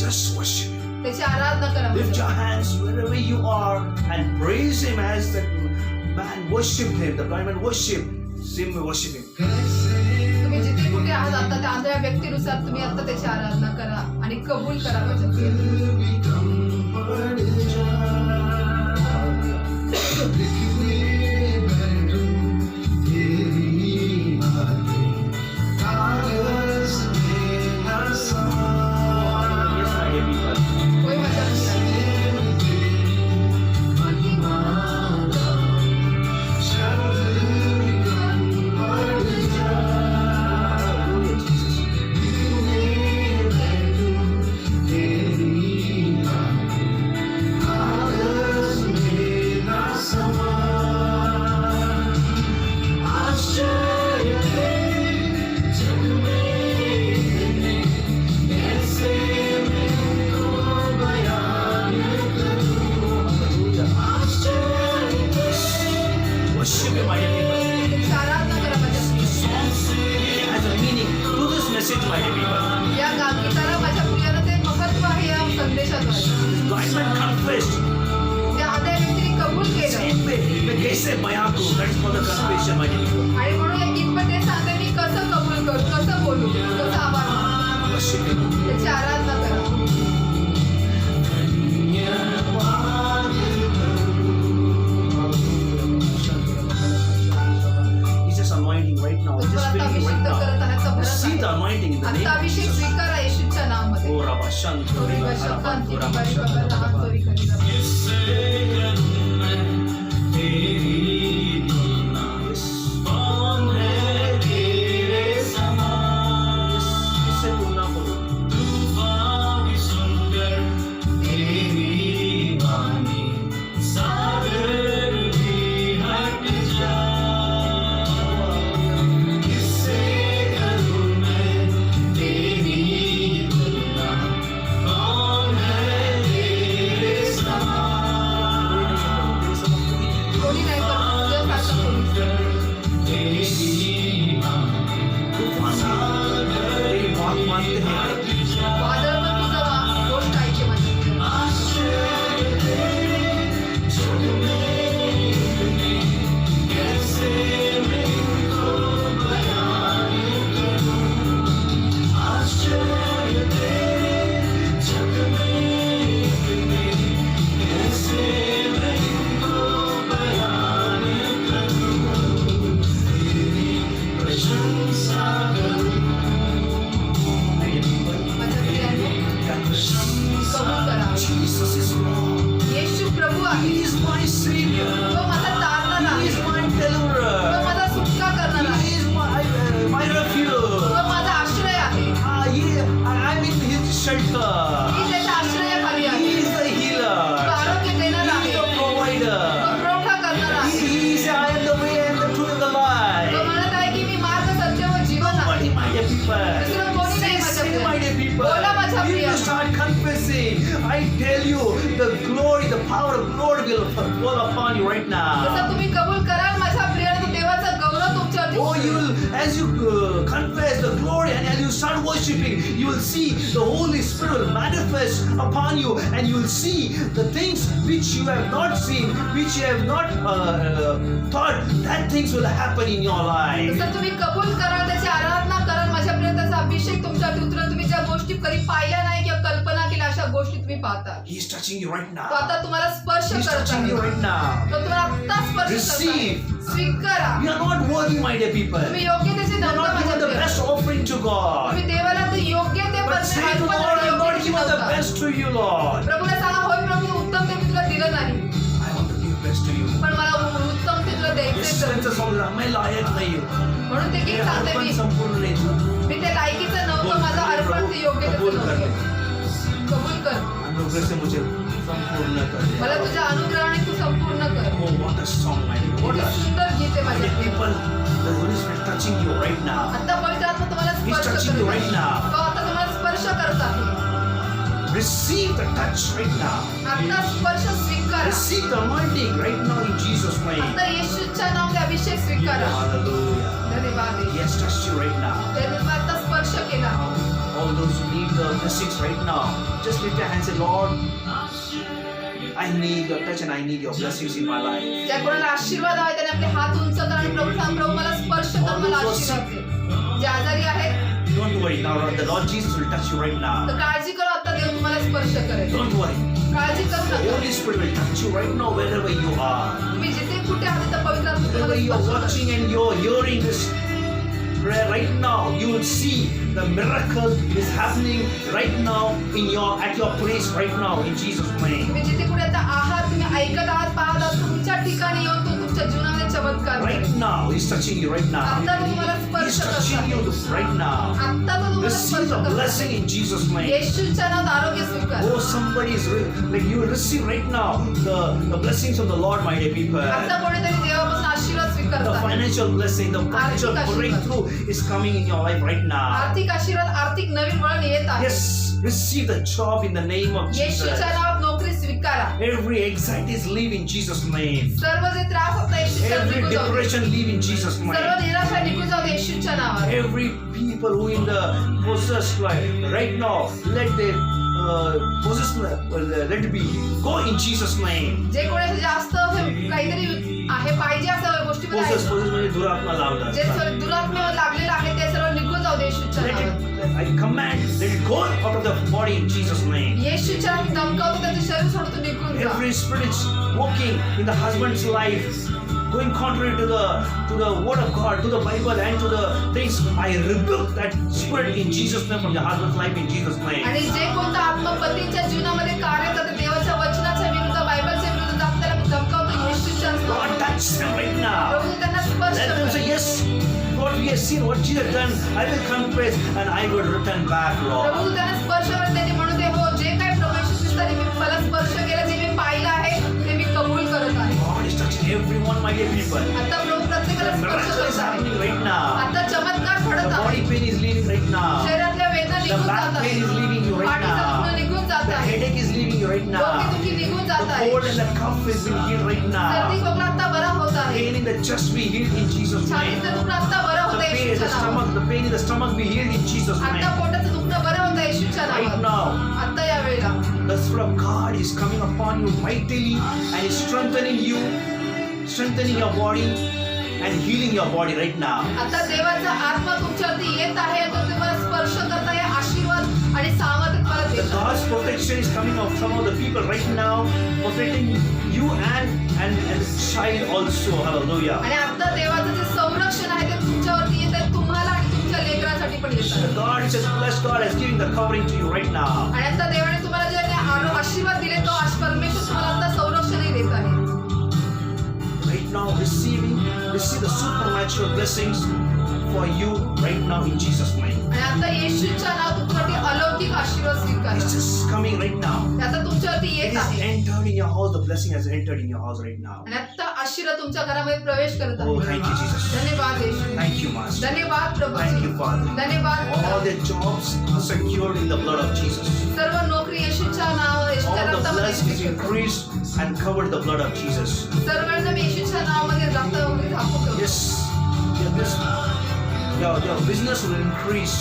Just worship Him. त्याची आराधना करा. Lift your hands wherever you are and praise Him as the man worshipped Him. The blind man worshipped. Same way worship Him. तुम्ही जिथे कुठे आहात आता त्या आंधळ्या व्यक्तीनुसार तुम्ही आता त्याची आराधना करा आणि कबूल करा माझ्या प्रिय. Yes, my dear people. होय माझ्या प्रिय. Hallelujah, Jesus. Worship Him, my dear people. त्याची आराधना करा माझ्या प्रिय. It has a meaning to this message, my dear people. या गीताला माझ्या प्रियाला ते महत्व आहे या संदेशाद्वारे. Blind man confessed. त्या आंधळ्या व्यक्तीने कबूल केलं Same way, when they say Mayaku, that's for the confession, my dear people. आणि म्हणून या गीतमध्ये सांगते मी कसं कबूल करू, कसं बोलू, कसं आभार मानू. Worship Him. त्याची आराधना करा. He's just anointing right now. He's तो just आता filling you right अभिषेक करत now. आहे, तो भरत Receive the आहे. anointing in the name आता of अभिषेक Jesus. स्वीकारा येशूच्या नावामध्ये. Oh, Rabba Shantu, थोडी Rabba वर्ष Shantu, शांती, Rabba बारी बाबा, Shantu, लहान Rabba. तोरी करी जाते. Yes. Yes, इससे तुलना करो. कोणी नाही करत, तुझ्यासारखं कोणीच नाही. तूफान तेरी बात मानते हैं. वादळ पण तुझं गोष्ट ऐके माझ्या. माझ्या प्रियाने कबूल करा. Jesus is Lord. येशू प्रभू आहे. He is my Savior. तो माझा तारणारा He आहे. is my तो deliverer. माझा सुटका करणारा आहे. He is my refuge. तो माझा आश्रय आहे. I'm in His shelter. मी त्याच्या आश्रयाखाली He आहे. is the तो healer. आरोग्य देणारा He is आहे. the provider. तो पुरवठा करणारा आहे. He is I am the way and the truth and the life. तो म्हणत आहे की मी मार्ग, सत्य व जीवन आहे. Nobody, my dear people. दुसरं कोणी नाही माझ्या Say, Priya. my dear people. बोला माझ्या If Priya. you start confessing, I tell you, the glory, the power of glory will fall upon you right now. जसं तुम्ही कबूल कराल माझ्या प्रियाने, तर देवाचा गौरव तुमच्यावरती Oh, you will, as you confess the glory and as you start worshiping, you will see the Holy Spirit will manifest upon you, and you will see the things which you have not seen, which you have not thought, that things will happen in your life. जसं तुम्ही कबूल कराल, त्याची आराधना कराल माझ्या प्रिया, त्याचा अभिषेक तुमच्यावरती उतरेल. तुम्ही ज्या गोष्टी कधी पाहिल्या नाही किंवा कल्पना केल्या अशा गोष्टी तुम्ही पाहता. He is touching you right तो now. आता तुम्हाला स्पर्श He is करत touching आहे. you right now. तो तुम्हाला आता स्पर्श करत आहे. Receive. स्वीकारा. You are not worthy, my dear people. तुम्ही योग्य त्याचे You are नव्हता not माझ्या given the Priya. best offering to God. तुम्ही देवाला ते योग्य ते But say to the Lord, I have not given the best to you, Lord. प्रभूला सांगा, होय प्रभू, उत्तम ते मी तुला दिलं नाही, I want to give best to you. पण मला उत्तम ते तुला द्यायचे. निश्चयांचं समजा मैं लायक नाही हूं. म्हणून ते हे गीत सांगते अर्पण मी संपूर्ण नाही. मी ते लायकीचं नव्हतं, माझं अर्पण ते योग्य कबूल त्याचं कर. नव्हतं. अनुग्रह से मुझे संपूर्ण कर दे. मला तुझ्या अनुग्रहाने तू संपूर्ण कर. Oh, what a song, my dear. What किती a सुंदर गीत आहे my dear माझ्या people. The Holy Spirit touching you right now. आता पवित्र आत्मा तुम्हाला He's स्पर्श touching you करत right आहे. now. तो आता तुम्हाला स्पर्श करत आहे. Receive the touch right now. आता स्पर्श स्वीकारा. Receive the anointing right now in Jesus' name. आता येशूच्या नावाने अभिषेक स्वीकारा. Hallelujah. धन्यवाद He has touched you right now. त्यांनी मला आता स्पर्श केला. All those who need the blessings right now, just lift your hands and say, Lord, I need your touch and I need your blessings in my life. ज्या कोणाला आशीर्वाद हवे त्याने आपले हात उंच करा आणि प्रभू सांग, प्रभू मला स्पर्श कर, मला आशीर्वाद दे. जे आजारी आहेत Don't worry now, the Lord Jesus will touch you right now. तर काळजी करू, आता देव तुम्हाला स्पर्श करेल. Don't worry. काळजी करू The नका. Holy Spirit will touch you right now wherever you are. तुम्ही जिथे कुठे आहात तिथे पवित्र आत्मा Wherever तुम्हाला you are स्पर्श watching करेल. and you are hearing this prayer right now, you will see the miracle is happening right now at your place right now in Jesus' name. तुम्ही जिथे कुठे आता आहात, तुम्ही ऐकत आहात, पाहत आहात, तुमच्या ठिकाणी येऊन तो तुमच्या जीवनामध्ये चमत्कार करेल. Right now, He's touching you right now. आता तो तुम्हाला स्पर्श He's करत touching you आहे. right now. आता तो तुम्हाला Receive स्पर्श the करत blessing आहे. in Jesus' name. येशूच्या नावात आरोग्य स्वीकार. Oh, somebody is like you will receive right now the blessings of the Lord, my dear people. आता कोणीतरी देवापासून आशीर्वाद The स्वीकारत आहे. financial blessing, the financial आर्थिक breakthrough is coming in your life right now. आर्थिक आशीर्वाद, आर्थिक नवीन वळण येत आहे. Yes, receive the job in the name of Jesus. येशूच्या नावात नोकरी स्वीकारा. Every anxiety is leave in Jesus' name. सर्व जे त्रास होता येशूच्या नावात Every निघून जाऊ दे. depression leave in Jesus' सर्व name. निराशा निघून जाऊ दे येशूच्या नावात. Every people who in the possessed life right now, let their let it be go in Jesus' name. जे कोणी जास्त काहीतरी आहे पाहिजे असं गोष्टीमध्ये Possess आहे. म्हणजे दुरात्मा लावतात. जे सर्व दुरात्म्यावर लागलेलं आहे ते सर्व निघून जाऊ दे येशूच्या Let नावात. it, I command, let it go out of the body in Jesus' name. येशूच्या नावात धमकावतो, त्याचं शरीर सोडतो, निघून जा. Every spirit is walking in the husband's life, going contrary to the word of God, to the Bible, and to the things. I rebuke that spirit in Jesus' name from the husband's life in Jesus' name. आणि जे कोणतं आत्मपतीच्या जीवनामध्ये कार्य करते देवाच्या वचनाच्या विरुद्ध, बायबलच्या विरुद्ध जात त्याला मी धमकावतो येशूच्या God, नावात. touch them right now. प्रभू त्यांना स्पर्श Let them कर. say, yes, what we have seen, what Jesus done, I will confess and I will return back, Lord. प्रभू त्यांना स्पर्श कर, त्यांनी म्हणू दे, हो जे काही प्रभू येशू ख्रिस्ताने मला स्पर्श केला, जे मी पाहिलं आहे ते मी कबूल करत आहे. God is touching everyone, my dear people. आता प्रभू प्रत्येकाला The स्पर्श miracle is करत आहे. happening right now. आता चमत्कार The घडत body आहे. pain is leaving right now. शरीरातल्या वेदना The निघून back जात pain is आहे. leaving you right पाठीचं दुखणं now. निघून जात The आहे. headache is leaving you right now. डोकेदुखी निघून The जात आहे. cold and the cough has been healed right सर्दी now. खोकला आता बरा होत आहे. Pain in the chest be healed in Jesus' name. छातीचं दुखणं आता बरं The होत आहे pain in the येशूच्या नावात. stomach, the pain in the stomach be healed in Jesus' आता name. पोटाचं दुखणं बरं होत आहे येशूच्या Right नावात. now, आता या वेळेला the Spirit of God is coming upon you mightily and is strengthening you, strengthening your body and healing your body right now. आता देवाचा आत्मा तुमच्यावरती येत आहे, तो तुम्हाला स्पर्श करत आहे, आशीर्वाद आणि सामर्थ्य तुम्हाला The देत आहे. God's protection is coming of some of the people right now, protecting you and the child also. Hallelujah. आणि आता देवाचं जे संरक्षण आहे ते तुमच्यावरती येत आहे, तुम्हाला आणि तुमच्या लेकरांसाठी पण येत The आहे. God is just blessed. God is giving the covering to you right now. आणि आता देवाने तुम्हाला जे आशीर्वाद दिले तो परमेश्वर तुम्हाला आता संरक्षणही देत आहे. Right now, receive the supernatural blessings for you right now in Jesus' name. आणि आता येशूच्या नाव तुमच्यासाठी अलौकिक आशीर्वाद स्वीकारा. It's just coming right now. ते आता तुमच्यावरती It येत is आहे. entered in your house. The blessing has entered in your house right now. आणि आता आशीर्वाद तुमच्या घरामध्ये प्रवेश करत Oh, आहे. thank you, Jesus. धन्यवाद येशू. Thank you, Master. धन्यवाद प्रभू. Thank you, Father. धन्यवाद. All their jobs are secured in the blood of Jesus. सर्व नोकरी येशूच्या नाव येशूच्या All the रक्तामध्ये blessings येशूच्या- increased and covered the blood of Jesus. सर्वांना मी येशूच्या नावामध्ये रक्तामध्ये झाकून ठेवतो. Yes, your business will increase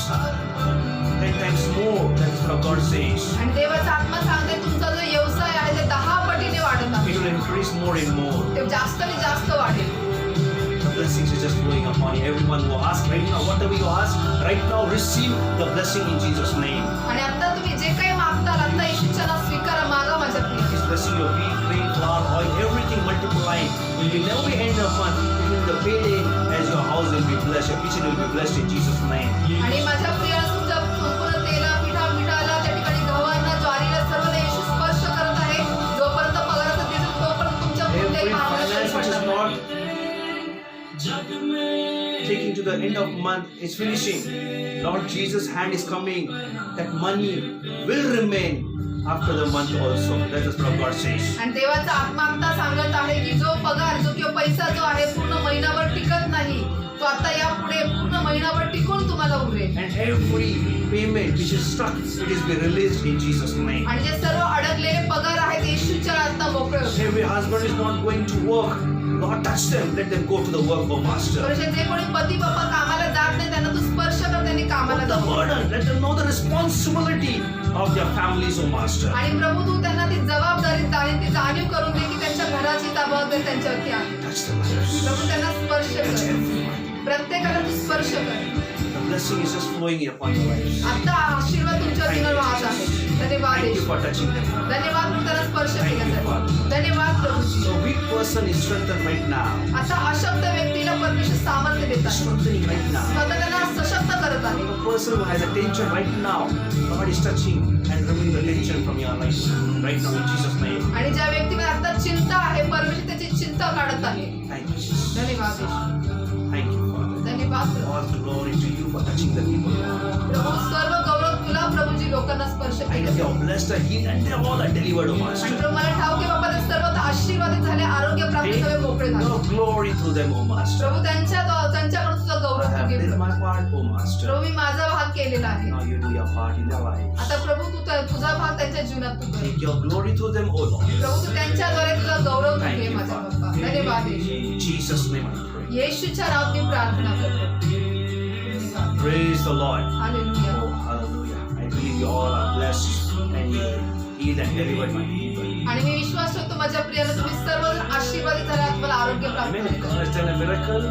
10 times more. That's what God says. आणि देवाचा आत्मा सांगते तुमचा जो व्यवसाय आहे ते 10 पटीने वाढत आहे. It will increase more and more. ते जास्त आणि जास्त वाढेल. The blessings are just flowing upon you. Everyone who asks right now, whatever you ask right now, receive the blessing in Jesus' name. आणि आता तुम्ही जे काही मागताल आता येशूच्या नाव स्वीकारा, मागा माझ्या प्रिय. He's blessing your wheat, grain, flour, oil, everything multiplying. It will never be end of month. It will be the payday as your house will be blessed. Your kitchen will be blessed in Jesus' name. आणि माझ्या प्रियाला तुमच्या संपूर्ण तेला, पिठा, मिठाला, त्या ठिकाणी गव्हांना, ज्वारीला सर्वला येशू स्पर्श करत आहे. जोपर्यंत पगाराचं दिसेल तोपर्यंत तुमच्या कोणत्याही Every भावाला finance which is पडणार नाही. not taking to the end of month is finishing. Lord Jesus' hand is coming. That money will remain after the month also. That's what the Spirit of God says. आणि देवाचा आत्मा आता सांगत आहे की जो पगार जो किंवा पैसा जो आहे पूर्ण महिनाभर टिकत नाही तो आता यापुढे पूर्ण महिनाभर टिकून तुम्हाला उरेल. And every payment which is stuck, it is be released in Jesus' name. आणि जे सर्व अडकलेले पगार आहेत येशूच्या आता मोकळे होतील. Every husband is not going to work. Lord, touch them. Let them go to the work, oh Master. पुरुष जे कोणी पती बाबा कामाला जात नाही त्यांना तू स्पर्श कर, त्यांनी कामाला Put the जावं. burden. Let them know the responsibility of their families, oh Master. आणि प्रभू तू त्यांना ती जबाबदारी ती जाणीव करून दे की त्यांच्या घराची जबाबदारी त्यांच्यावरती आहे. Touch their lives. प्रभू त्यांना स्पर्श Touch कर, everyone. प्रत्येकाला तू स्पर्श कर. The blessing is just flowing upon your lives. आता आशीर्वाद तुमच्या Thank you, जीवनावर वाहत आहे. Jesus. धन्यवाद Thank you Yeshu. for touching them. धन्यवाद प्रभू त्यांना स्पर्श Thank you, केल्यासाठी. Father. धन्यवाद Prabhuji. The weak person is strengthened right now. आता अशक्त व्यक्तीला परमेश्वर सामर्थ्य देत आहे. Strengthening right now. स्वतः त्यांना सशक्त करत आहे. The person who has a tension right now, God is touching and removing the tension from your life right now in Jesus' name. आणि ज्या व्यक्तीमध्ये आता चिंता आहे परमेश्वर त्याची चिंता काढत आहे. Thank you, Jesus. धन्यवाद येशू. Thank you, Father. धन्यवाद प्रभू. All glory to you for touching the people. प्रभू सर्व गौरव तुला प्रभूजी लोकांना स्पर्श And केले. they are blessed, are healed, and they all are delivered, O आणि Master. प्रभू मला ठाऊक आहे बाबा ते सर्व आशीर्वादित झाले, आरोग्य प्राप्त Take सगळे मोकळे झाले. your glory through them, O Master. प्रभू त्यांच्याकडे तुझा I गौरव have तू घे did Prabhu. my part, O Master. प्रभू मी माझा भाग केलेला आहे. Now you do your part in their lives. आता प्रभू तू तुझा भाग त्यांच्या जीवनात तू कर. Take your glory through them, O Lord. प्रभू तू त्यांच्याद्वारे तुझा गौरव तू Thank घे you, माझा Father. बाप्पा. धन्यवाद येशू. In Jesus' name I pray. येशूच्या नावात मी प्रार्थना करतो. धन्यवाद. Praise the Lord. Hallelujah. Oh, hallelujah. I believe you all are blessed and you healed and delivered my people. आणि मी विश्वास ठेवतो माझ्या प्रियाला तुम्ही सर्वजण आशीर्वादित झाला, तुम्हाला आरोग्य प्राप्त Amen. होईल. God has done a miracle.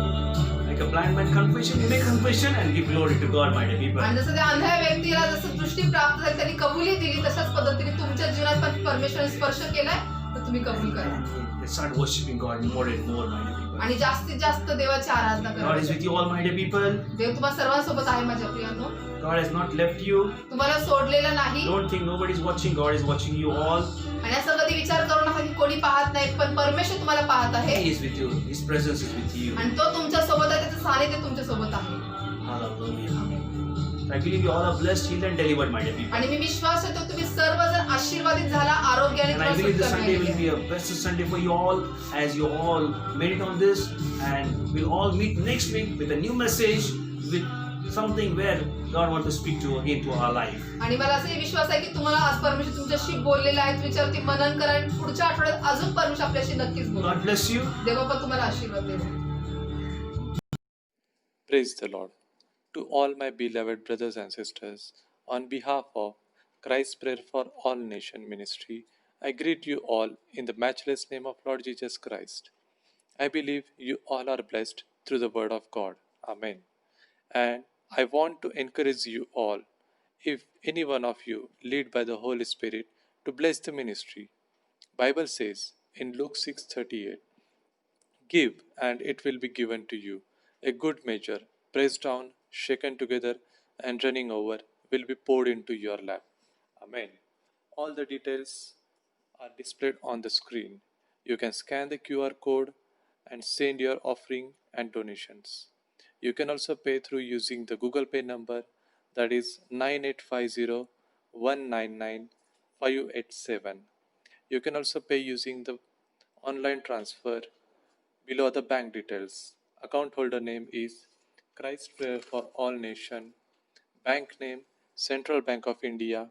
Like a blind man confession, you make confession and give glory to God, my dear people. आणि जसं त्या अंध्या व्यक्तीला जसं दृष्टी प्राप्त झाली त्यांनी कबुली दिली तशाच पद्धतीने तुमच्या जीवनात पण परमेश्वराने स्पर्श केलाय तर तुम्ही कबूल करा And start worshiping God more and more, my dear people. आणि जास्तीत जास्त देवाची आराधना God is करा. with you all, my dear people. देव तुम्हा सर्वांसोबत आहे माझ्या प्रियांनो. God has not left you. तुम्हाला सोडलेलं नाही. Don't think nobody is watching. God is watching you all. आणि असं कधी विचार करू नका की कोणी पाहत नाही, पण परमेश्वर तुम्हाला पाहत आहे He is with you. His presence is with you. आणि तो तुमच्या सोबत आहे, त्याचं सानिध्य तुमच्या सोबत आहे. Hallelujah. I believe you all are blessed, healed and delivered, my dear people. आणि मी विश्वास ठेवतो तुम्ही सर्वजण आशीर्वादित झाला, आरोग्याने And I तुम्हाला believe this सुटका Sunday will मिळाली. be a blessed Sunday for you all as you all meditate on this, and we'll all meet next week with a new message, with something where God wants to speak to again to our life. आणि मला असाही विश्वास आहे की तुम्हाला आज परमेश्वर तुमच्याशी बोललेला आहे, विचारती मनन करा आणि पुढच्या आठवड्यात अजून परमेश्वर आपल्याशी नक्कीच बोलेल. God bless you. देवबापा तुम्हाला आशीर्वाद देवो. Praise the Lord. To all my beloved brothers and sisters, on behalf of Christ's Prayer for All Nation Ministry, I greet you all in the matchless name of Lord Jesus Christ. I believe you all are blessed through the Word of God. Amen. And I want to encourage you all, if any one of you led by the Holy Spirit, to bless the ministry. Bible says in Luke 6:38, "Give, and it will be given to you. A good measure, pressed down, shaken together, and running over, will be poured into your lap." Amen. All the details are displayed on the screen. You can scan the QR code and send your offering and donations. You can also pay through using the Google Pay number, that is 9850-199-587. You can also pay using the online transfer below the bank details. Account holder name is Christ Prayer for All Nation. Bank name Central Bank of India.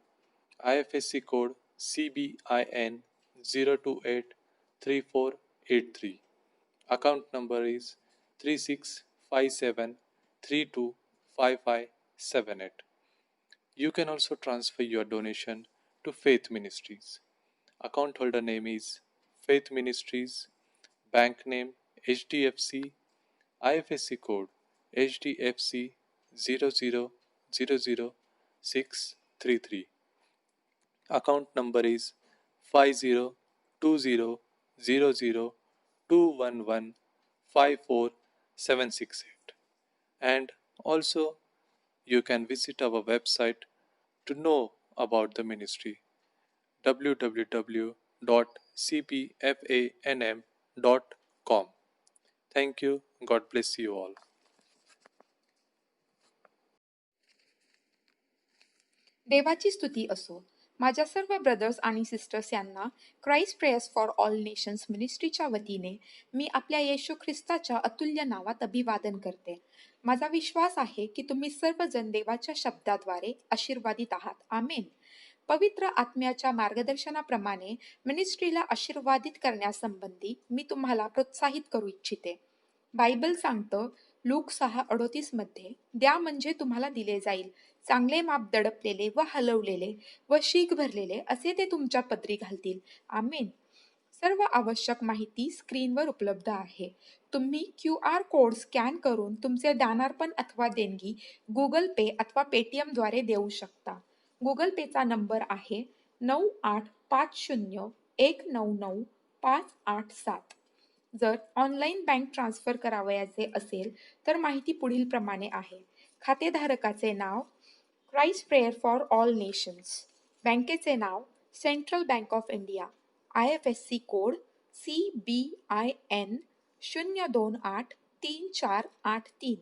IFSC code CBIN 0283483. Account number is 3657325578. You can also transfer your donation to Faith Ministries. Account holder name is Faith Ministries. Bank name HDFC. IFSC code HDFC 0000633. Account number is 50200021154768. And also you can visit our website to know about the ministry, www.cpfanm.com. Thank you. God bless you all. देवाची स्तुती असो. माझ्या सर्व ब्रदर्स आणि सिस्टर्स यांना Christ prayers for all nations मिनिस्ट्रीच्या वतीने मी आपल्या येशू ख्रिस्ताच्या अतुल्य नावात अभिवादन करते. माझा विश्वास आहे की तुम्ही सर्वजण देवाच्या शब्दाद्वारे आशीर्वादित आहात. आमेन. पवित्र आत्म्याच्या मार्गदर्शनाप्रमाणे मिनिस्ट्रीला आशीर्वादित करण्यासंबंधी मी तुम्हाला प्रोत्साहित करू इच्छिते. बायबल सांगतं लूक 6:38 मध्ये, द्या म्हणजे तुम्हाला दिले जाईल, चांगले माप दडपलेले व हलवलेले व शीख भरलेले असे ते तुमच्या पदरी घालतील. आमेन. सर्व आवश्यक माहिती स्क्रीनवर उपलब्ध आहे. तुम्ही QR कोड स्कॅन करून तुमचे दानार्पण अथवा देणगी गुगल पे अथवा पेटीएमद्वारे देऊ शकता. गुगल पेचा नंबर आहे 9850199587. जर ऑनलाईन बँक ट्रान्सफर करावयाचे असेल तर माहिती पुढील प्रमाणे आहे. खातेधारकाचे नाव Christ prayer for all nations, बँकेचे नाव central bank of India, IFSC code CBIN 0283483,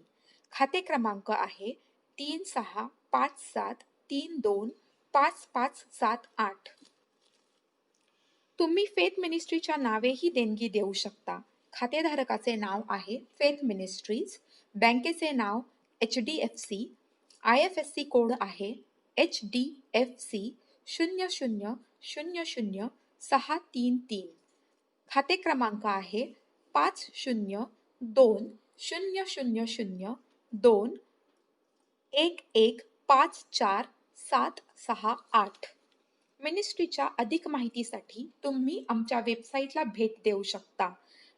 खाते क्रमांक आहे 3657325578. तुम्ही फेथ मिनिस्ट्रीच्या नावेही देणगी देऊ शकता. खातेधारकाचे नाव आहे फेथ मिनिस्ट्रीज, बँकेचे नाव HDFC, IFSC कोड आहे HDFC 0000633, खाते क्रमांक आहे 50200021154768. मिनिस्ट्रीच्या अधिक माहितीसाठी तुम्ही आमच्या वेबसाईटला भेट देऊ शकता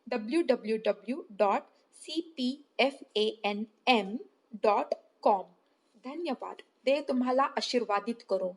www.cpfanm.com. धन्यवाद. देव तुम्हाला आशीर्वादित करो.